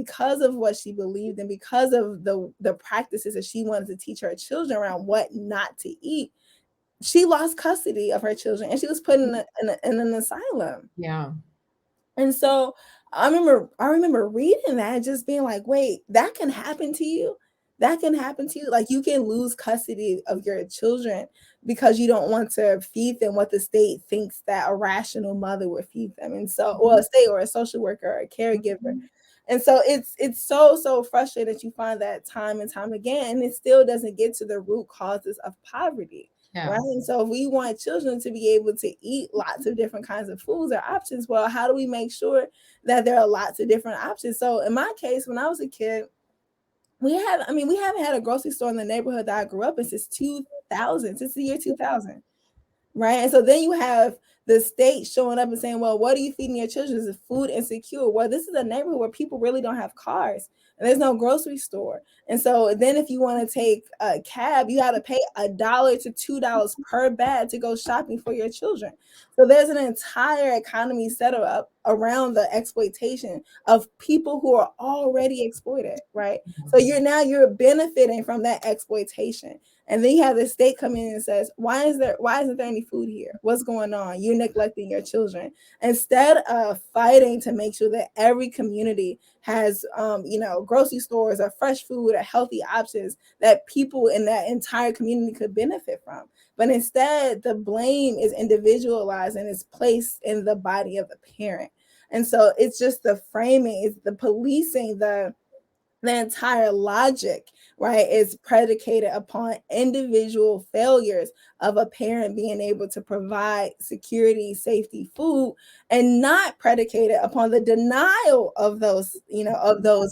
of what she believed and because of the practices that she wanted to teach her children around what not to eat, she lost custody of her children and she was put in an asylum. Yeah. And so I remember reading that and just being like, wait, that can happen to you. That can happen to you. Like you can lose custody of your children because you don't want to feed them what the state thinks that a rational mother would feed them. And so, or a state or a social worker or a caregiver. Mhm. And so it's so frustrating that you find that time and time again, and it still doesn't get to the root causes of poverty. Yeah. Right. And so if we want children to be able to eat lots of different kinds of foods or options, well, how do we make sure that there are lots of different options? So in my case, when I was a kid, we haven't had a grocery store in the neighborhood that I grew up in since 2000, since the year 2000. Right. And so then you have the state showing up and saying, well, what are you feeding your children? Is it food insecure? Well, this is a neighborhood where people really don't have cars and there's no grocery store. And so then if you want to take a cab, you got to pay $1 to $2 per bag to go shopping for your children. So there's an entire economy set up around the exploitation of people who are already exploited. Right. So you're benefiting from that exploitation. And then you have the state come in and says, why isn't there any food here? What's going on? You're neglecting your children. Instead of fighting to make sure that every community has grocery stores or fresh food or healthy options that people in that entire community could benefit from. But instead, the blame is individualized and is placed in the body of the parent. And so it's just the framing, it's the policing, the entire logic, right, is predicated upon individual failures of a parent being able to provide security, safety, food, and not predicated upon the denial of those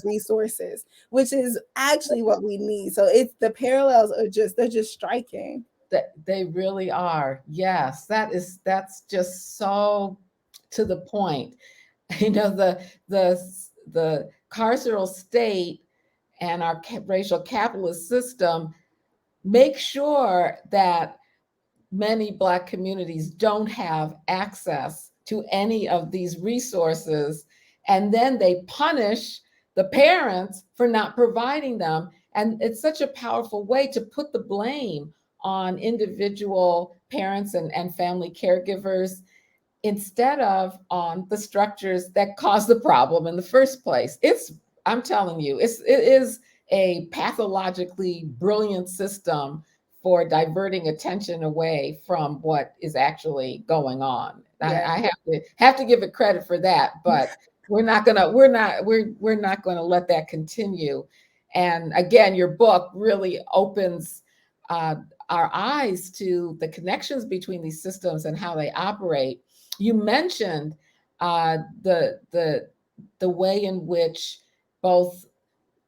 resources, which is actually what we need. So it's the parallels are they're just striking. That they really are. Yes, that's just so to the point. The carceral state and our racial capitalist system make sure that many Black communities don't have access to any of these resources. And then they punish the parents for not providing them. And it's such a powerful way to put the blame on individual parents and family caregivers instead of on the structures that cause the problem in the first place. I'm telling you, it is a pathologically brilliant system for diverting attention away from what is actually going on. Yeah. I have to give it credit for that, but we're not gonna let that continue. And again, your book really opens our eyes to the connections between these systems and how they operate. You mentioned the way in which both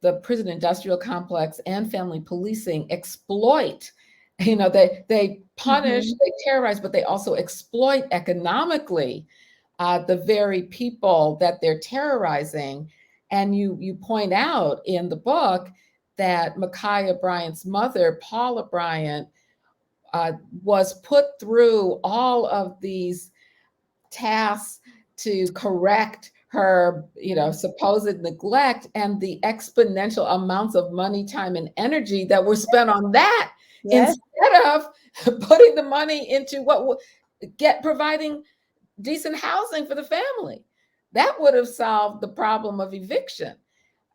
the prison industrial complex and family policing exploit. They punish, they terrorize, but they also exploit economically the very people that they're terrorizing. And you point out in the book that Ma'Khia Bryant's mother, Paula Bryant, was put through all of these tasks to correct her, supposed neglect, and the exponential amounts of money, time, and energy that were spent on that Yes. instead of putting the money into what would providing decent housing for the family. That would have solved the problem of eviction.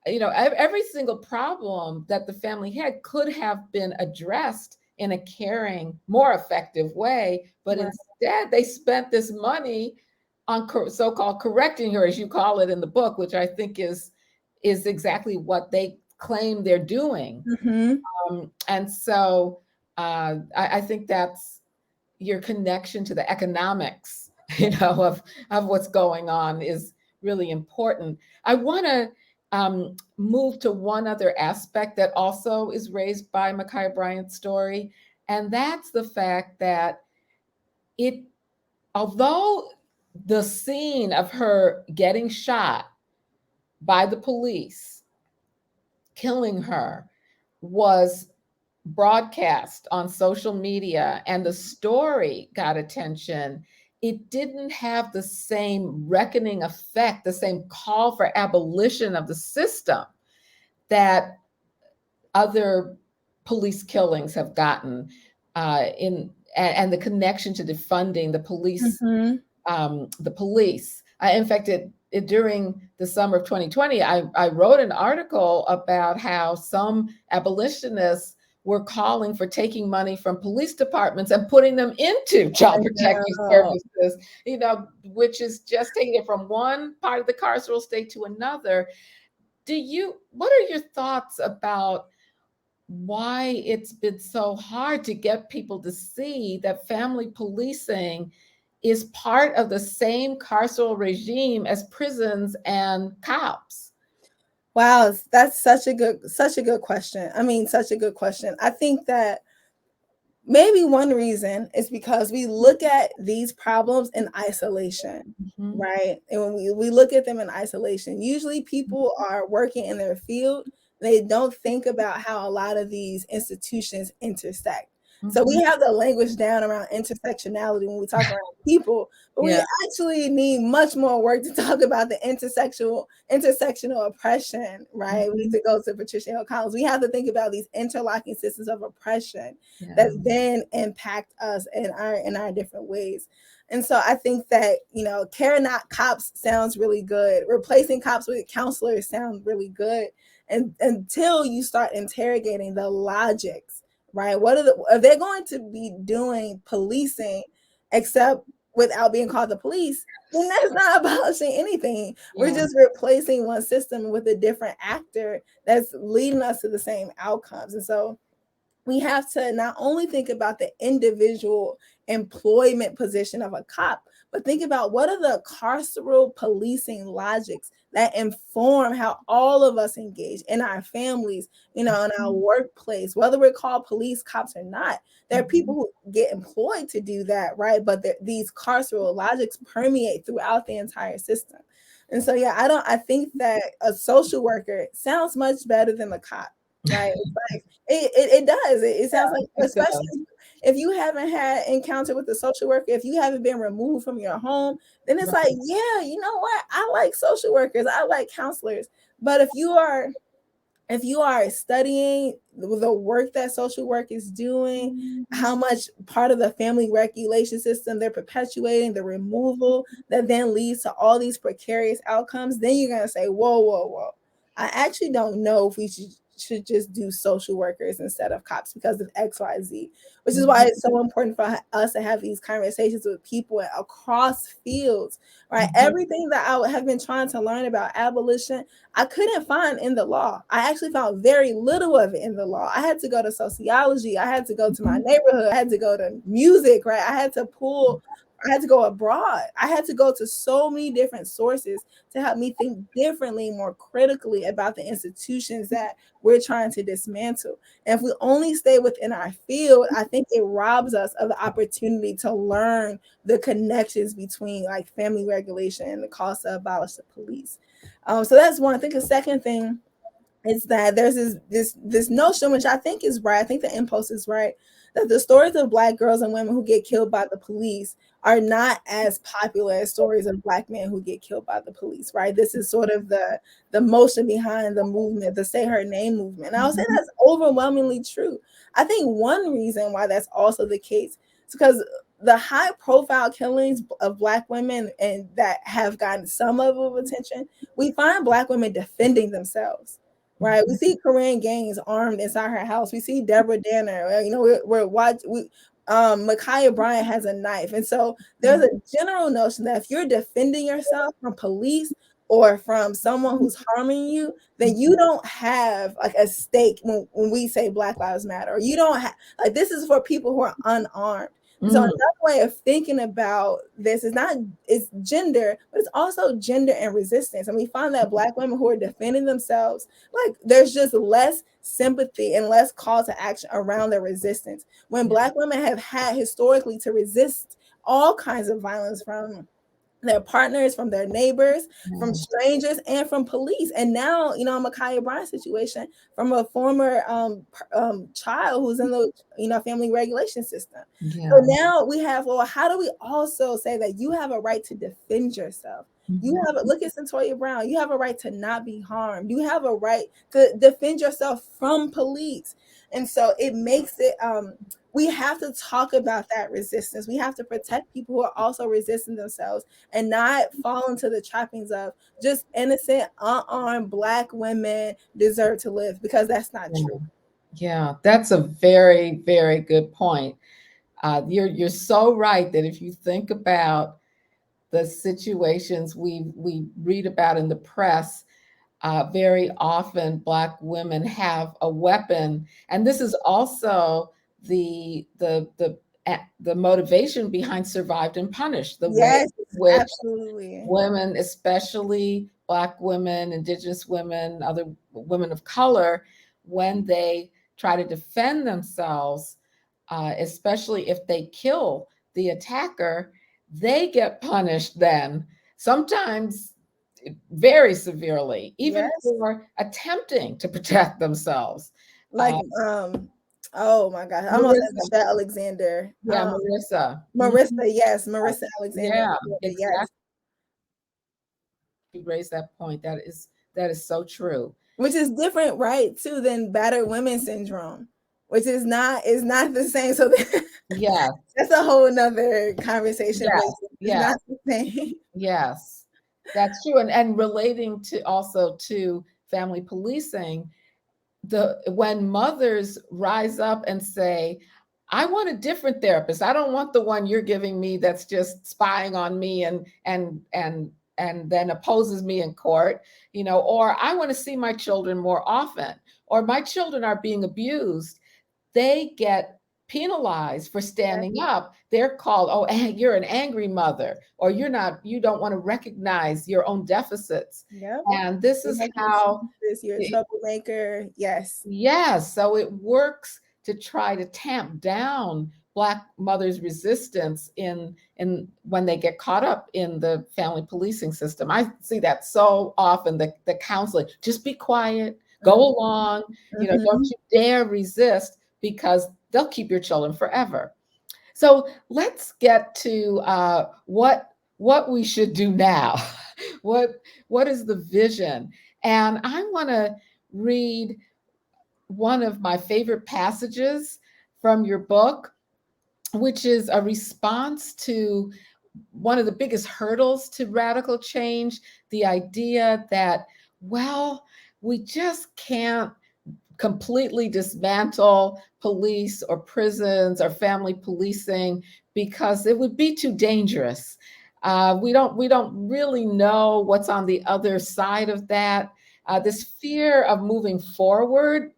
Every single problem that the family had could have been addressed in a caring, more effective way, but Right. instead they spent this money on so-called correcting her, as you call it in the book, which I think is exactly what they claim they're doing. Mm-hmm. And so I think that's your connection to the economics, of what's going on is really important. I want to move to one other aspect that also is raised by Ma'Khia Bryant's story, and that's the fact that although the scene of her getting shot by the police, killing her, was broadcast on social media and the story got attention, it didn't have the same reckoning effect, the same call for abolition of the system that other police killings have gotten, and the connection to defunding the police. In fact, during the summer of 2020, I wrote an article about how some abolitionists were calling for taking money from police departments and putting them into child protective services, which is just taking it from one part of the carceral state to another. What are your thoughts about why it's been so hard to get people to see that family policing is part of the same carceral regime as prisons and cops? Wow, that's such a good question. I mean, such a good question. I think that maybe one reason is because we look at these problems in isolation, right? And when we look at them in isolation, usually people are working in their field. They don't think about how a lot of these institutions intersect. So we have the language down around intersectionality when we talk around people, but we actually need much more work to talk about the intersectional oppression, right? We need to go to Patricia Hill Collins. We have to think about these interlocking systems of oppression that then impact us in our different ways. And so I think that, care not cops sounds really good. Replacing cops with counselors sounds really good. And until you start interrogating the logics, right? Are they going to be doing policing except without being called the police? Then that's not abolishing anything. We're just replacing one system with a different actor that's leading us to the same outcomes. And so we have to not only think about the individual employment position of a cop, but think about what are the carceral policing logics that inform how all of us engage in our families, in our workplace, whether we're called police, cops or not. There are people who get employed to do that, right? But these carceral logics permeate throughout the entire system. And so, I think that a social worker sounds much better than a cop, right? It's like, it does. It sounds like, especially if you haven't had encounter with a social worker, if you haven't been removed from your home, then it's like, you know what? I like social workers. I like counselors. But if you are studying the work that social work is doing, how much part of the family regulation system they're perpetuating, the removal that then leads to all these precarious outcomes, then you're going to say, whoa. I actually don't know if we should just do social workers instead of cops because of XYZ, which is why it's so important for us to have these conversations with people across fields, right? Everything that I have been trying to learn about abolition, I couldn't find in the law. I actually found very little of it in the law. I had to go to sociology. I had to go to my neighborhood. I had to go to music, right? I had to go abroad. I had to go to so many different sources to help me think differently, more critically about the institutions that we're trying to dismantle. And if we only stay within our field, I think it robs us of the opportunity to learn the connections between like family regulation and the cost to abolish the police. So that's one. I think the second thing is that there's this notion, which I think is right. I think the impulse is right, that the stories of Black girls and women who get killed by the police are not as popular as stories of Black men who get killed by the police, right? This is sort of the motion behind the movement, the Say Her Name movement. And I would say that's overwhelmingly true. I think one reason why that's also the case is because the high profile killings of Black women and that have gotten some level of attention, we find Black women defending themselves. Right, we see Corinne Gaines armed inside her house. We see Deborah Danner. We're watching. Ma'Khia Bryant has a knife, and so there's a general notion that if you're defending yourself from police or from someone who's harming you, then you don't have like a stake when we say Black Lives Matter. Or you don't have this is for people who are unarmed. So Mm. another way of thinking about this is it's gender, but it's also gender and resistance. And we find that Black women who are defending themselves, like there's just less sympathy and less call to action around their resistance. When Black women have had historically to resist all kinds of violence from their partners, from their neighbors, from strangers, and from police. And now, you know, Ma'Khia Bryant's situation from a former child who's in the, you know, family regulation system. Yeah. So now we have, well, how do we also say that you have a right to defend yourself? You have look at Centoya Brown. You have a right to not be harmed. You have a right to defend yourself from police. And so it makes it we have to talk about that resistance. We have to protect people who are also resisting themselves and not fall into the trappings of just innocent, unarmed Black women deserve to live, because that's not true. Yeah, that's a very, very good point. You're so right that if you think about the situations we read about in the press, very often Black women have a weapon, and this is also the motivation behind survived and punished. The way Yes, in which absolutely. women, especially Black women, Indigenous women, other women of color, when they try to defend themselves, especially if they kill the attacker, they get punished then, sometimes very severely, even Yes. for attempting to protect themselves. Like, oh my God, I almost said Marissa, Michelle Alexander. yeah, Marissa. Marissa, yes, Marissa Alexander. Yeah, Yes. exactly. You raised that point. That is so true. Which is different, right, too, than battered women syndrome, which is not the same. So Yeah, that's a whole nother conversation, but it's yeah, not the same. yes, that's true. And relating to also to family policing, when mothers rise up and say, I want a different therapist. I don't want the one you're giving me that's just spying on me and then opposes me in court, you know, or I want to see my children more often, or my children are being abused. They get penalized for standing up. They're called, oh, you're an angry mother, or you don't want to recognize your own deficits. Yep. And this is how you're a troublemaker. Yes. Yes, so it works to try to tamp down Black mothers' resistance in when they get caught up in the family policing system. I see that so often. The counseling, just be quiet, go along, you know, don't you dare resist, because they'll keep your children forever. So let's get to what we should do now. what is the vision? And I want to read one of my favorite passages from your book, which is a response to one of the biggest hurdles to radical change, the idea that, well, we just can't completely dismantle police or prisons or family policing because it would be too dangerous. We don't really know what's on the other side of that. This fear of moving forward,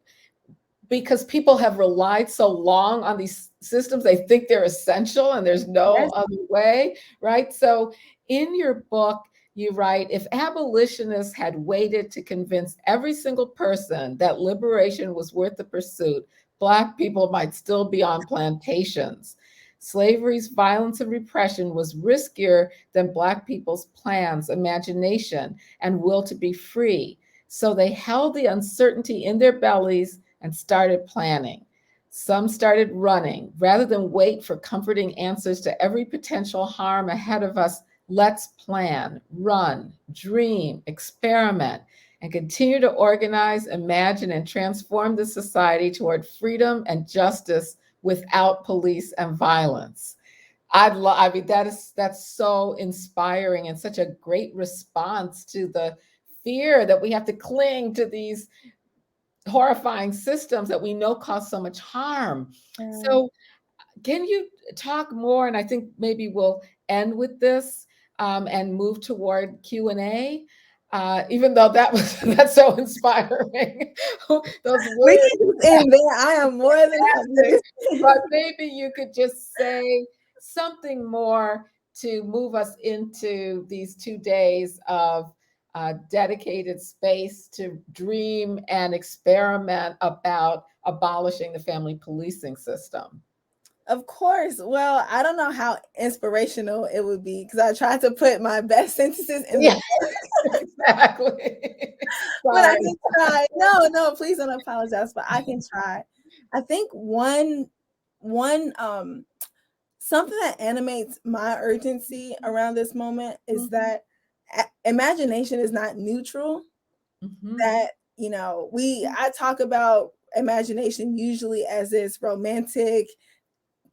because people have relied so long on these systems, they think they're essential and there's no other way, right? So in your book, you write, if abolitionists had waited to convince every single person that liberation was worth the pursuit, Black people might still be on plantations. Slavery's violence and repression was riskier than Black people's plans, imagination, and will to be free. So they held the uncertainty in their bellies and started planning. Some started running. Rather than wait for comforting answers to every potential harm ahead of us, let's plan, run, dream, experiment, and continue to organize, imagine, and transform the society toward freedom and justice without police and violence. I mean, that's so inspiring and such a great response to the fear that we have to cling to these horrifying systems that we know cause so much harm. So can you talk more? And I think maybe we'll end with this and move toward Q&A. Even though that's so inspiring. Those We words. can just end there. I am more than happy. But maybe you could just say something more to move us into these 2 days of dedicated space to dream and experiment about abolishing the family policing system. Of course. Well, I don't know how inspirational it would be because I tried to put my best sentences in the Yeah, exactly. but I Sorry. can try. No, please don't apologize, but I can try. I think one something that animates my urgency around this moment is that imagination is not neutral. Mhm. That, I talk about imagination usually as this romantic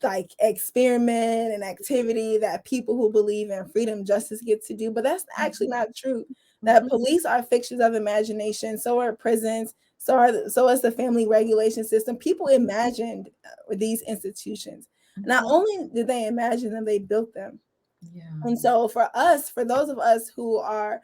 like experiment and activity that people who believe in freedom, justice get to do, but that's actually not true. That police are fixtures of imagination, so are prisons, so is the family regulation system. People imagined these institutions. Not only did they imagine them, they built them. Yeah. And so for those of us who are,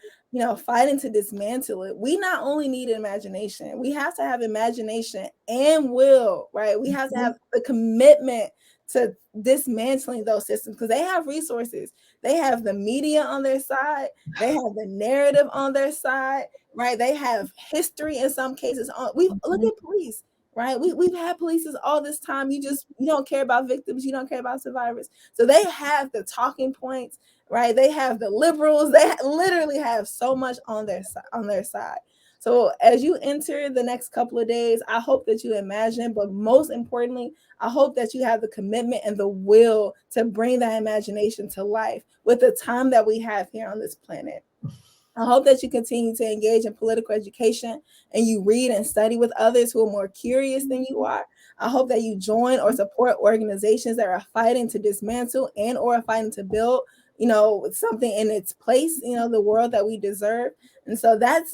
fighting to dismantle it, we not only need imagination, we have to have imagination and will, right? We have to have the commitment to dismantling those systems because they have resources. They have the media on their side. They have the narrative on their side, right? They have history in some cases. We look at police, right? We've had police all this time. You don't care about victims. You don't care about survivors. So they have the talking points, right? They have the liberals. They literally have so much on their side. So as you enter the next couple of days, I hope that you imagine, but most importantly, I hope that you have the commitment and the will to bring that imagination to life with the time that we have here on this planet. I hope that you continue to engage in political education and you read and study with others who are more curious than you are. I hope that you join or support organizations that are fighting to dismantle and or fighting to build, something in its place, the world that we deserve. And so that's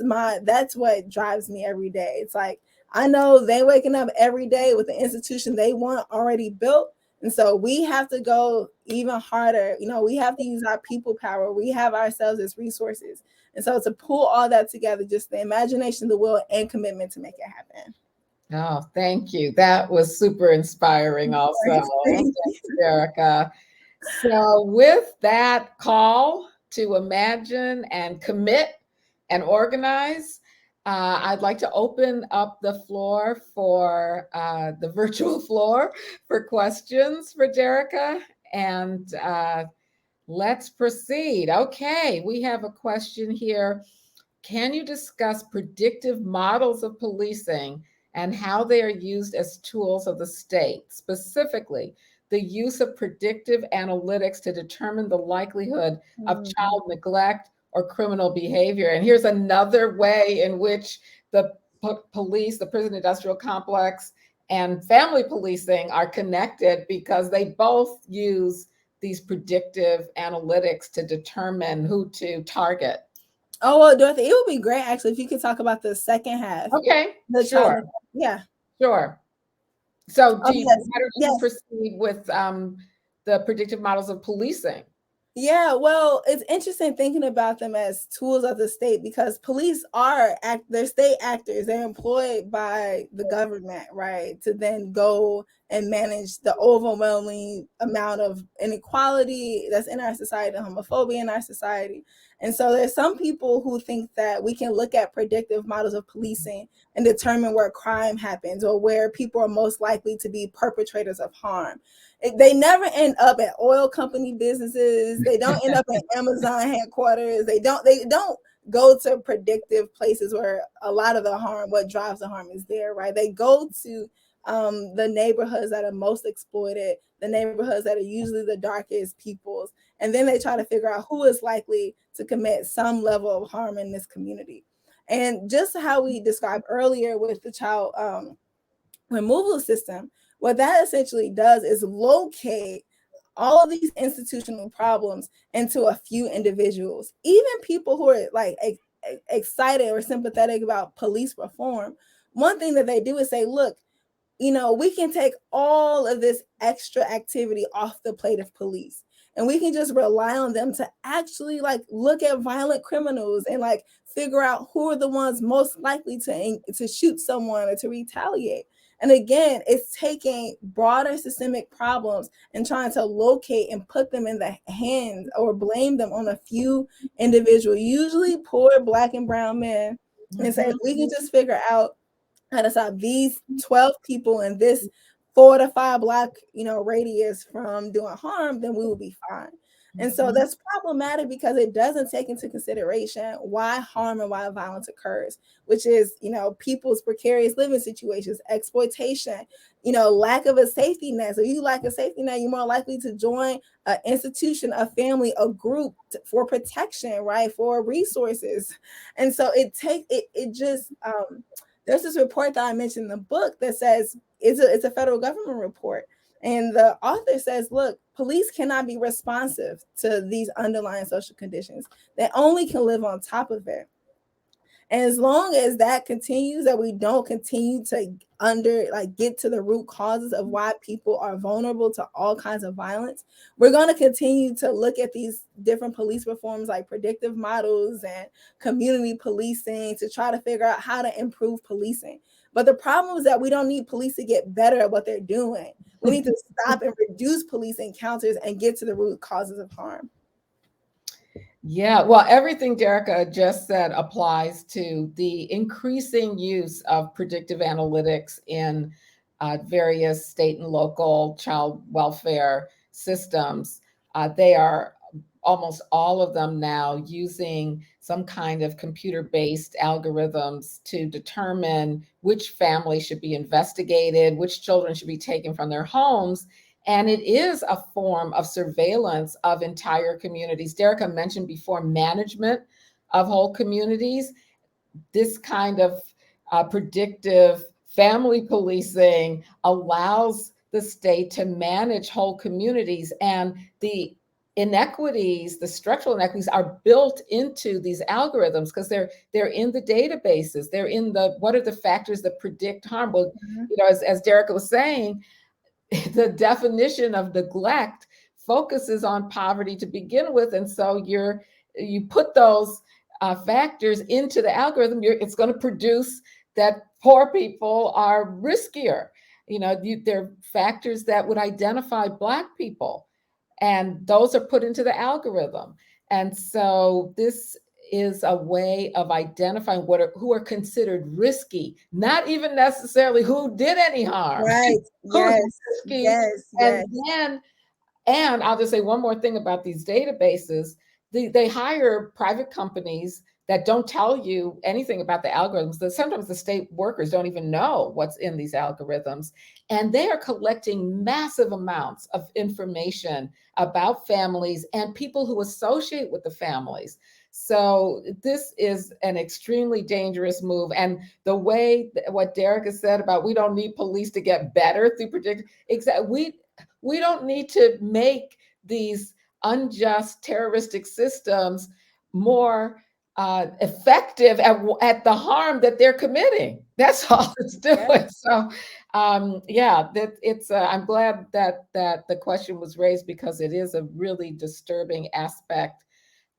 what drives me every day. It's like, I know they waking up every day with the institution they want already built. And so we have to go even harder. We have to use our people power. We have ourselves as resources. And so to pull all that together, just the imagination, the will, and commitment to make it happen. Oh, thank you. That was super inspiring also. Thanks, Derecka. So with that call to imagine and commit and organize, I'd like to open up the floor for the virtual floor for questions for Derecka. And let's proceed. Okay, we have a question here. Can you discuss predictive models of policing and how they are used as tools of the state, specifically the use of predictive analytics to determine the likelihood of child neglect or criminal behavior? And here's another way in which the police, the prison industrial complex, and family policing are connected because they both use these predictive analytics to determine who to target. Oh, well, Dorothy, it would be great actually if you could talk about the second half. Okay, The sure. child. Yeah. Sure. So why don't you yes. proceed with the predictive models of policing? Yeah, well, it's interesting thinking about them as tools of the state because police they're state actors. They're employed by the government, right, to then go and manage the overwhelming amount of inequality that's in our society, the homophobia in our society. And so there's some people who think that we can look at predictive models of policing and determine where crime happens or where people are most likely to be perpetrators of harm. They never end up at oil company businesses. They don't end up at Amazon headquarters. They don't go to predictive places where a lot of the harm, what drives the harm is there, right? They go to the neighborhoods that are most exploited, the neighborhoods that are usually the darkest peoples. And then they try to figure out who is likely to commit some level of harm in this community. And just how we described earlier with the child removal system, what that essentially does is locate all of these institutional problems into a few individuals. Even people who are like excited or sympathetic about police reform, one thing that they do is say, look, we can take all of this extra activity off the plate of police. And we can just rely on them to actually like look at violent criminals and like figure out who are the ones most likely to shoot someone or to retaliate. And again, it's taking broader systemic problems and trying to locate and put them in the hands or blame them on a few individuals, usually poor Black and brown men, and say, we can just figure out how to stop these 12 people in this 4 to 5 block, radius from doing harm, then we will be fine. And so that's problematic because it doesn't take into consideration why harm and why violence occurs, which is, people's precarious living situations, exploitation, lack of a safety net. So you lack a safety net, you're more likely to join an institution, a family, a group for protection, right? For resources. And so there's this report that I mentioned in the book that says it's a federal government report. And the author says, look, police cannot be responsive to these underlying social conditions. They only can live on top of it. And as long as that continues, that we don't continue to get to the root causes of why people are vulnerable to all kinds of violence, we're going to continue to look at these different police reforms like predictive models and community policing to try to figure out how to improve policing. But the problem is that we don't need police to get better at what they're doing. We need to stop and reduce police encounters and get to the root causes of harm. Yeah, well, everything Derecka just said applies to the increasing use of predictive analytics in various state and local child welfare systems. They are almost all of them now using some kind of computer-based algorithms to determine which family should be investigated, which children should be taken from their homes. And it is a form of surveillance of entire communities. Derecka mentioned before management of whole communities. This kind of predictive family policing allows the state to manage whole communities, and the inequities, the structural inequities are built into these algorithms because they're in the databases. They're in what are the factors that predict harm? Well, as Derecka was saying, the definition of neglect focuses on poverty to begin with. And so you put those factors into the algorithm, it's going to produce that poor people are riskier. They're factors that would identify Black people, and those are put into the algorithm. And so this is a way of identifying who are considered risky, not even necessarily who did any harm. Right. Yes. And I'll just say one more thing about these databases. They hire private companies that don't tell you anything about the algorithms. Sometimes the state workers don't even know what's in these algorithms. And they are collecting massive amounts of information about families and people who associate with the families. So this is an extremely dangerous move. And the way what Derecka said about we don't need police to get better through predictive, we don't need to make these unjust terroristic systems more effective at the harm that they're committing. That's all it's doing. So I'm glad that the question was raised because it is a really disturbing aspect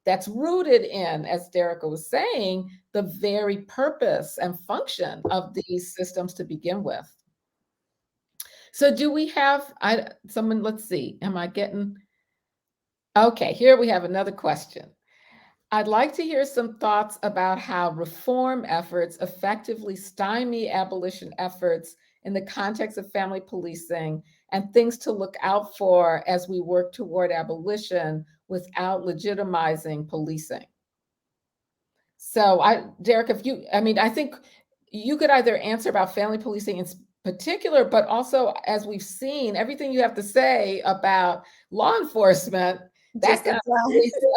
that's rooted in, as Derecka was saying, the very purpose and function of these systems to begin with. So do we have someone, let's see, okay, here we have another question. I'd like to hear some thoughts about how reform efforts effectively stymie abolition efforts in the context of family policing and things to look out for as we work toward abolition without legitimizing policing. So Derecka, I think you could either answer about family policing in particular, but also, as we've seen, everything you have to say about law enforcement, that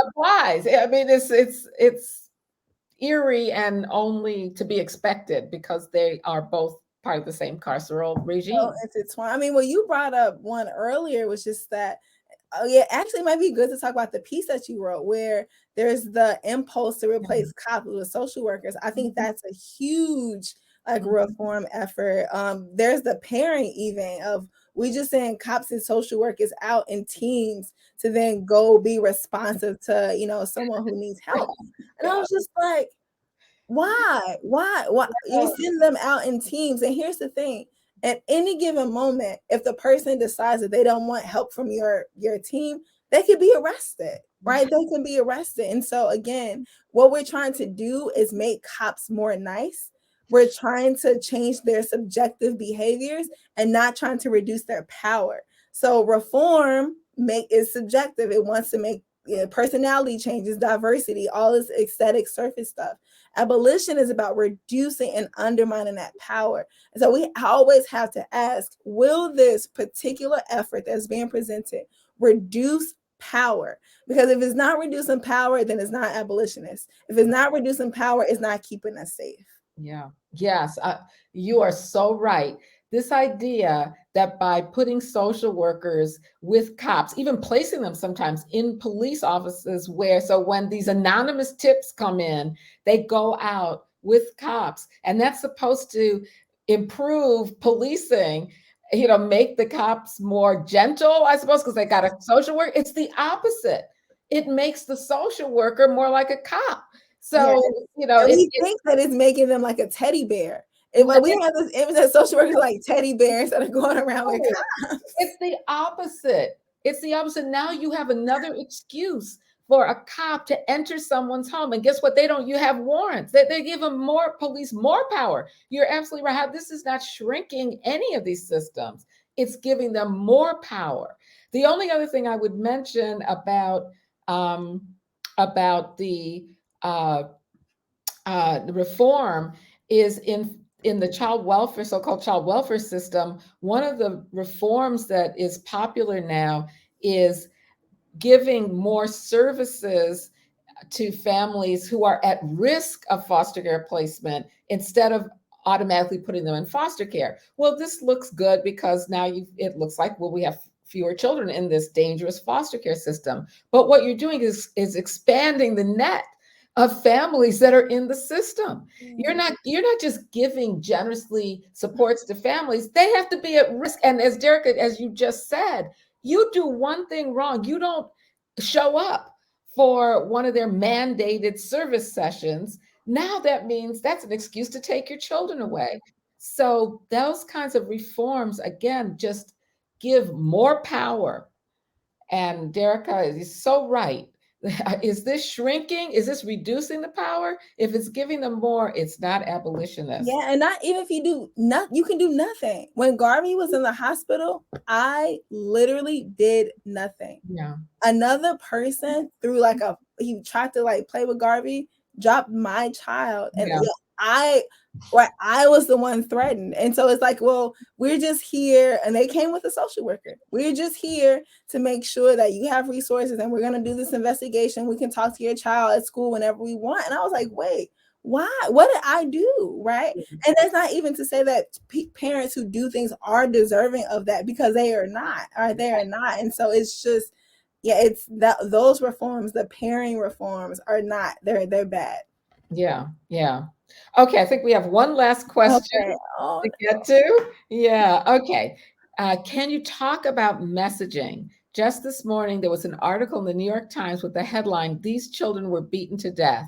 applies. I mean, it's eerie and only to be expected because they are both part of the same carceral regime. I mean, well, you brought up one earlier, was just that, actually it might be good to talk about the piece that you wrote where there's the impulse to replace cops with social workers. I think that's a huge reform effort. There's the pairing even of we just send cops and social workers out in teams to then go be responsive to someone who needs help. And I was just like, Why? You send them out in teams. And here's the thing. At any given moment, if the person decides that they don't want help from your team, they could be arrested, right? They can be arrested. And so again, what we're trying to do is make cops more nice. We're trying to change their subjective behaviors and not trying to reduce their power. So reform is subjective. It wants to make personality changes, diversity, all this aesthetic surface stuff. Abolition is about reducing and undermining that power. And so we always have to ask, will this particular effort that's being presented reduce power? Because if it's not reducing power, then it's not abolitionist. If it's not reducing power, it's not keeping us safe. Yeah. Yes. You are so right. This idea that by putting social workers with cops, even placing them sometimes in police offices so when these anonymous tips come in, they go out with cops, and that's supposed to improve policing, make the cops more gentle, I suppose, because they got a social worker. It's the opposite. It makes the social worker more like a cop. So, we think that it's making them like a teddy bear. We have this image that social workers like teddy bears that are going around with cops. It's the opposite. It's the opposite. Now you have another excuse for a cop to enter someone's home. And guess what? You have warrants. They give them police more power. You're absolutely right. This is not shrinking any of these systems. It's giving them more power. The only other thing I would mention about the reform is in the so-called child welfare system. One of the reforms that is popular now is giving more services to families who are at risk of foster care placement instead of automatically putting them in foster care. Well, this looks good because now it looks like, we have fewer children in this dangerous foster care system. But what you're doing is expanding the net of families that are in the system. You're not just giving generously supports to families. They have to be at risk. And as Derecka, as you just said, you do one thing wrong. You don't show up for one of their mandated service sessions. Now that means that's an excuse to take your children away. So those kinds of reforms, again, just give more power. And Derecka is so right. Is this shrinking? Is this reducing the power? If it's giving them more, it's not abolitionist. Yeah, and not even if you do you can do nothing. When Garvey was in the hospital, I literally did nothing. Yeah. Another person he tried to play with Garvey, dropped my child, and I was the one threatened. And so it's like, well, we're just here, and they came with a social worker. We're just here to make sure that you have resources, and we're going to do this investigation. We can talk to your child at school whenever we want. And I was like, wait, why? What did I do? Right. Mm-hmm. And that's not even to say that parents who do things are deserving of that, because they are not. Right? They are not. And so it's just, it's that those reforms, the pairing reforms, are not. They're bad. Yeah. Yeah. Okay, I think we have one last question to get to. Yeah, okay. Can you talk about messaging? Just this morning, there was an article in the New York Times with the headline, "These children were beaten to death.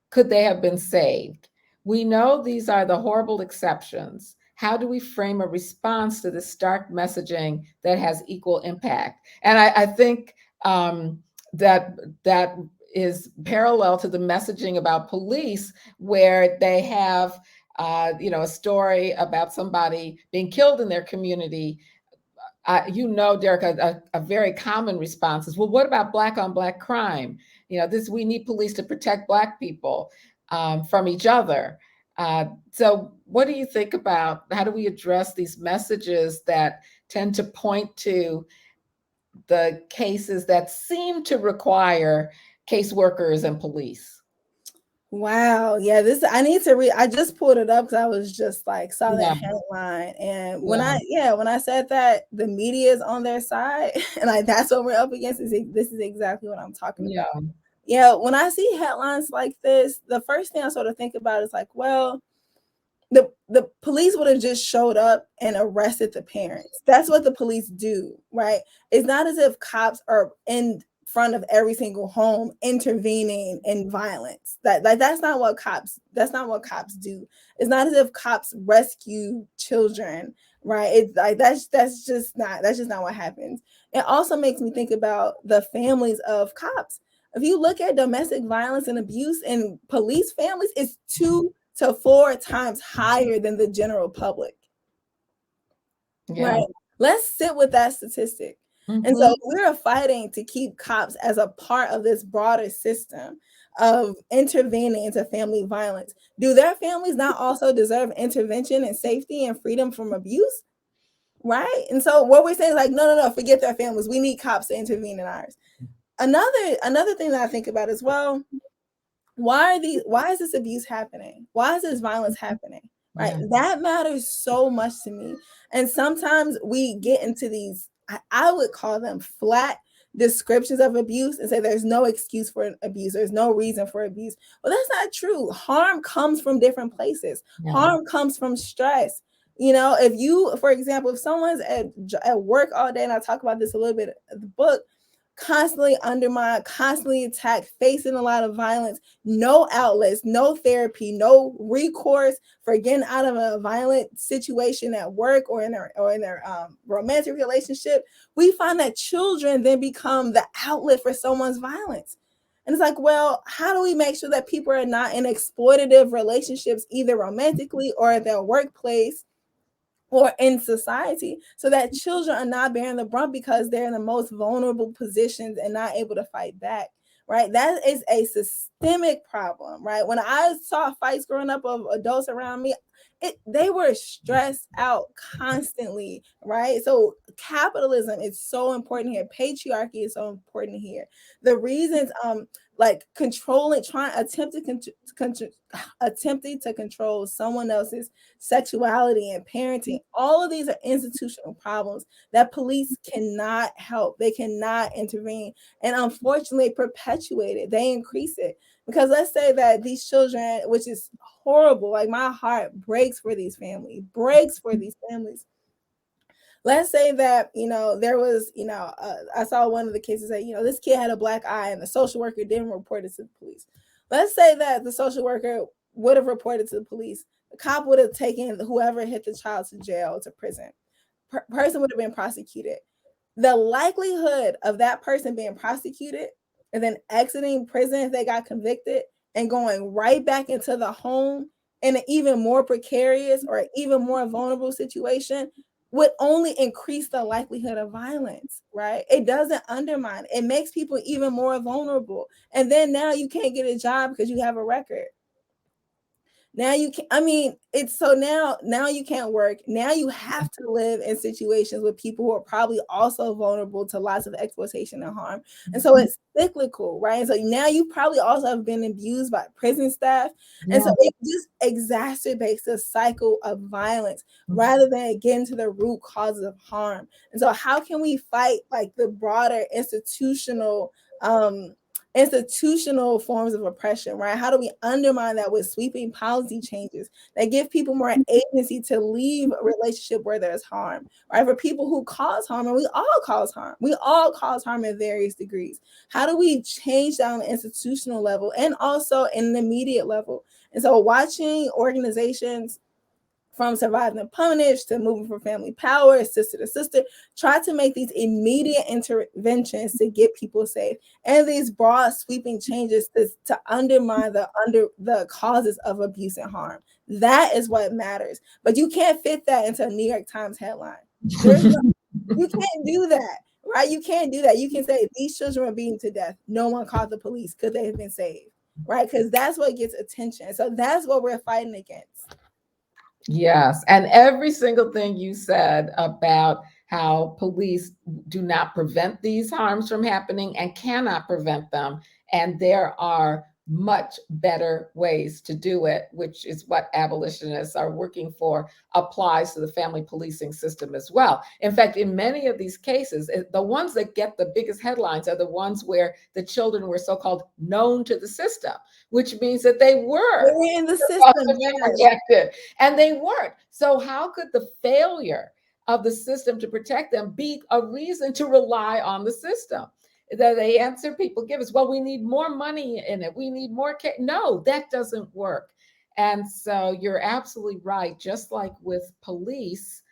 Could they have been saved?" We know these are the horrible exceptions. How do we frame a response to this stark messaging that has equal impact? And I think that is parallel to the messaging about police, where they have, a story about somebody being killed in their community. Derecka, a very common response is, well, what about Black on Black crime? We need police to protect Black people from each other. So what do you think about, how do we address these messages that tend to point to the cases that seem to require caseworkers and police? Wow. Yeah, I need to read. I just pulled it up because I was just saw that headline. And when I said that the media is on their side and that's what we're up against, this is exactly what I'm talking about. Yeah, when I see headlines like this, the first thing I sort of think about is well, the police would have just showed up and arrested the parents. That's what the police do, right? It's not as if cops are in front of every single home intervening in violence. That's not what cops do. It's not as if cops rescue children, right? It's like that's just not what happens. It also makes me think about the families of cops. If you look at domestic violence and abuse in police families, it's 2 to 4 times higher than the general public. Yeah. Right? Let's sit with that statistic. And so we're fighting to keep cops as a part of this broader system of intervening into family violence. Do their families not also deserve intervention and safety and freedom from abuse? Right? And so what we're saying is like, no, forget their families. We need cops to intervene in ours. Another thing that I think about is, well, why is this abuse happening? Why is this violence happening? Right? Yeah. That matters so much to me. And sometimes we get into these, I would call them flat descriptions of abuse and say there's no excuse for abuse, there's no reason for abuse. Well, that's not true. Harm comes from different places. Yeah. Harm comes from stress. You know, if you, for example, if someone's at work all day, and I talk about this a little bit in the book, constantly undermined, constantly attacked, facing a lot of violence, no outlets, no therapy, no recourse for getting out of a violent situation at work or in their romantic relationship, we find that children then become the outlet for someone's violence. And it's like, well, how do we make sure that people are not in exploitative relationships, either romantically or at their workplace or in society, so that children are not bearing the brunt because they're in the most vulnerable positions and not able to fight back, right? That is a systemic problem, right? When I saw fights growing up of adults around me, they were stressed out constantly, right? So capitalism is so important here. Patriarchy is so important here. The reasons, like controlling, attempting to control someone else's sexuality and parenting, all of these are institutional problems that police cannot help. They cannot intervene, and unfortunately perpetuate it. They increase it. Because let's say that these children, which is horrible, like my heart breaks for these families, Let's say that, there was, I saw one of the cases that, this kid had a black eye and the social worker didn't report it to the police. Let's say that the social worker would have reported to the police. The cop would have taken whoever hit the child to jail, to prison. Person would have been prosecuted. The likelihood of that person being prosecuted and then exiting prison if they got convicted and going right back into the home in an even more precarious or even more vulnerable situation would only increase the likelihood of violence, right? It doesn't undermine. It makes people even more vulnerable. And then now you can't get a job because you have a record. Now you can, it's so now you can't work. Now you have to live in situations with people who are probably also vulnerable to lots of exploitation and harm. And so it's cyclical, right? And so now you probably also have been abused by prison staff. Yeah. And so it just exacerbates the cycle of violence rather than getting to the root causes of harm. And so how can we fight like the broader institutional forms of oppression, right? How do we undermine that with sweeping policy changes that give people more agency to leave a relationship where there's harm, right? For people who cause harm, and we all cause harm in various degrees. How do we change that on the institutional level and also in the immediate level? And so watching organizations from surviving the punish to moving from family power, sister to sister, try to make these immediate interventions to get people safe and these broad sweeping changes to undermine the causes of abuse and harm. That is what matters. But you can't fit that into a New York Times headline. You can't do that, right? You can't do that. You can say these children were beaten to death. No one called the police. Could they have been saved? Right? Because that's what gets attention. So that's what we're fighting against. Yes. And every single thing you said about how police do not prevent these harms from happening and cannot prevent them. And there are much better ways to do it, which is what abolitionists are working for, applies to the family policing system as well. In fact, in many of these cases, the ones that get the biggest headlines are the ones where the children were so-called known to the system, which means that they were in the system, protected, and they weren't. So how could the failure of the system to protect them be a reason to rely on the system? the answer people give is, well, we need more money in it. We need more. No, that doesn't work. And so you're absolutely right. Just like with police,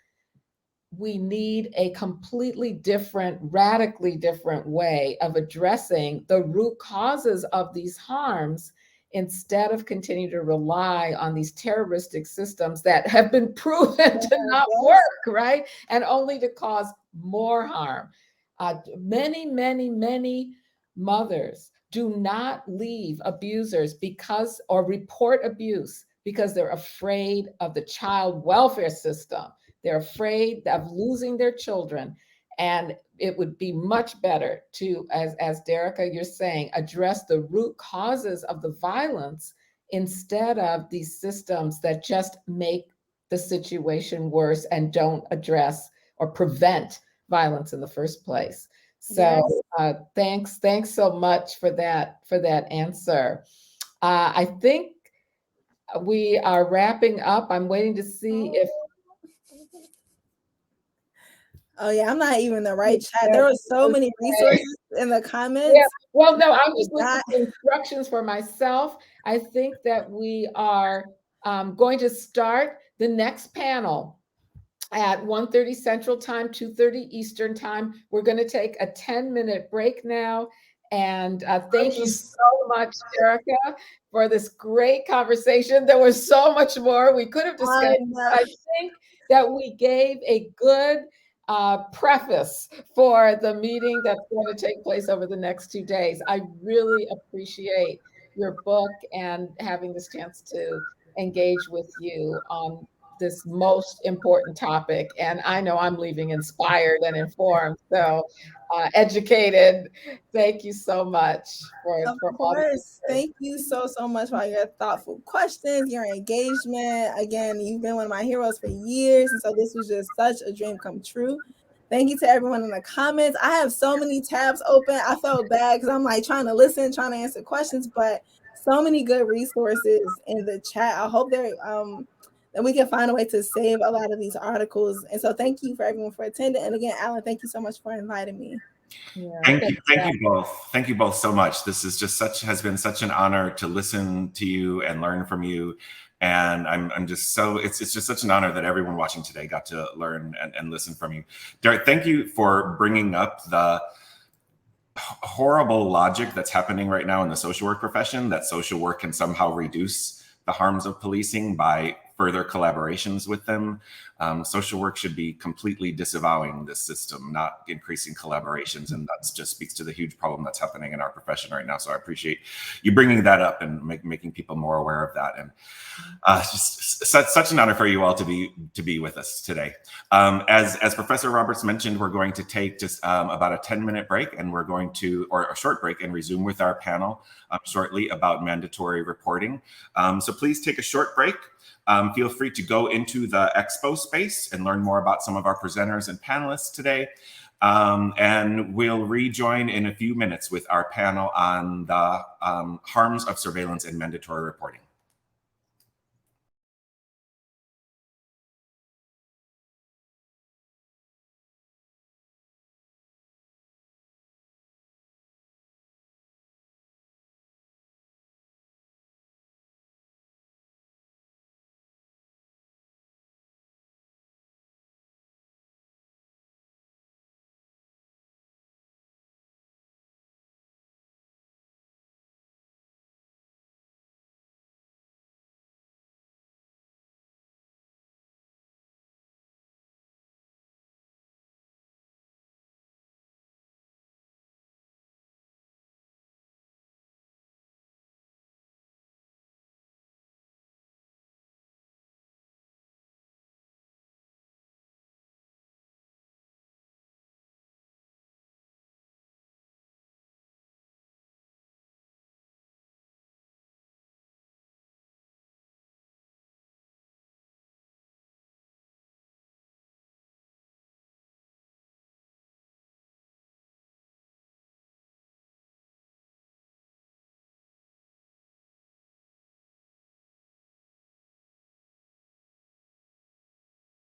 we need a completely different, radically different way of addressing the root causes of these harms instead of continue to rely on these terroristic systems that have been proven to not work, right? And only to cause more harm. Many mothers do not leave abusers or report abuse because they're afraid of the child welfare system. They're afraid of losing their children. And it would be much better to, as Derecka, you're saying, address the root causes of the violence instead of these systems that just make the situation worse and don't address or prevent violence in the first place. So thanks so much for that answer. I think we are wrapping up. I'm waiting to see if. Oh yeah, I'm not even the right chat. There were so many resources in the comments. Yeah. Well, no, I'm just looking for instructions for myself. I think that we are going to start the next panel at 1:30 Central Time, 2:30 Eastern Time. We're going to take a 10-minute break now. And thank you so much, Derecka, for this great conversation. There was so much more we could have discussed. I think that we gave a good preface for the meeting that's going to take place over the next 2 days. I really appreciate your book and having this chance to engage with you on this most important topic. And I know I'm leaving inspired and informed, so educated. Thank you so much for all this. Thank you so much for your thoughtful questions, your engagement. Again, you've been one of my heroes for years, and so this was just such a dream come true. Thank you to everyone in the comments. I have so many tabs open. I felt bad because I'm like trying to listen, trying to answer questions, but so many good resources in the chat. I hope that we can find a way to save a lot of these articles. And so thank you for everyone for attending. And again, Alan, thank you so much for inviting me. Yeah, thank you both. Thank you both so much. This is just has been such an honor to listen to you and learn from you. And I'm just it's just such an honor that everyone watching today got to learn and listen from you. Derek, thank you for bringing up the horrible logic that's happening right now in the social work profession, that social work can somehow reduce the harms of policing by further collaborations with them. Social work should be completely disavowing this system, not increasing collaborations. And that just speaks to the huge problem that's happening in our profession right now. So I appreciate you bringing that up and making people more aware of that. And just such an honor for you all to be with us today. As Professor Roberts mentioned, we're going to take just about a 10-minute break, and we're going to, or a short break, and resume with our panel shortly about mandatory reporting. So please take a short break. Feel free to go into the expo space and learn more about some of our presenters and panelists today. And we'll rejoin in a few minutes with our panel on the harms of surveillance and mandatory reporting.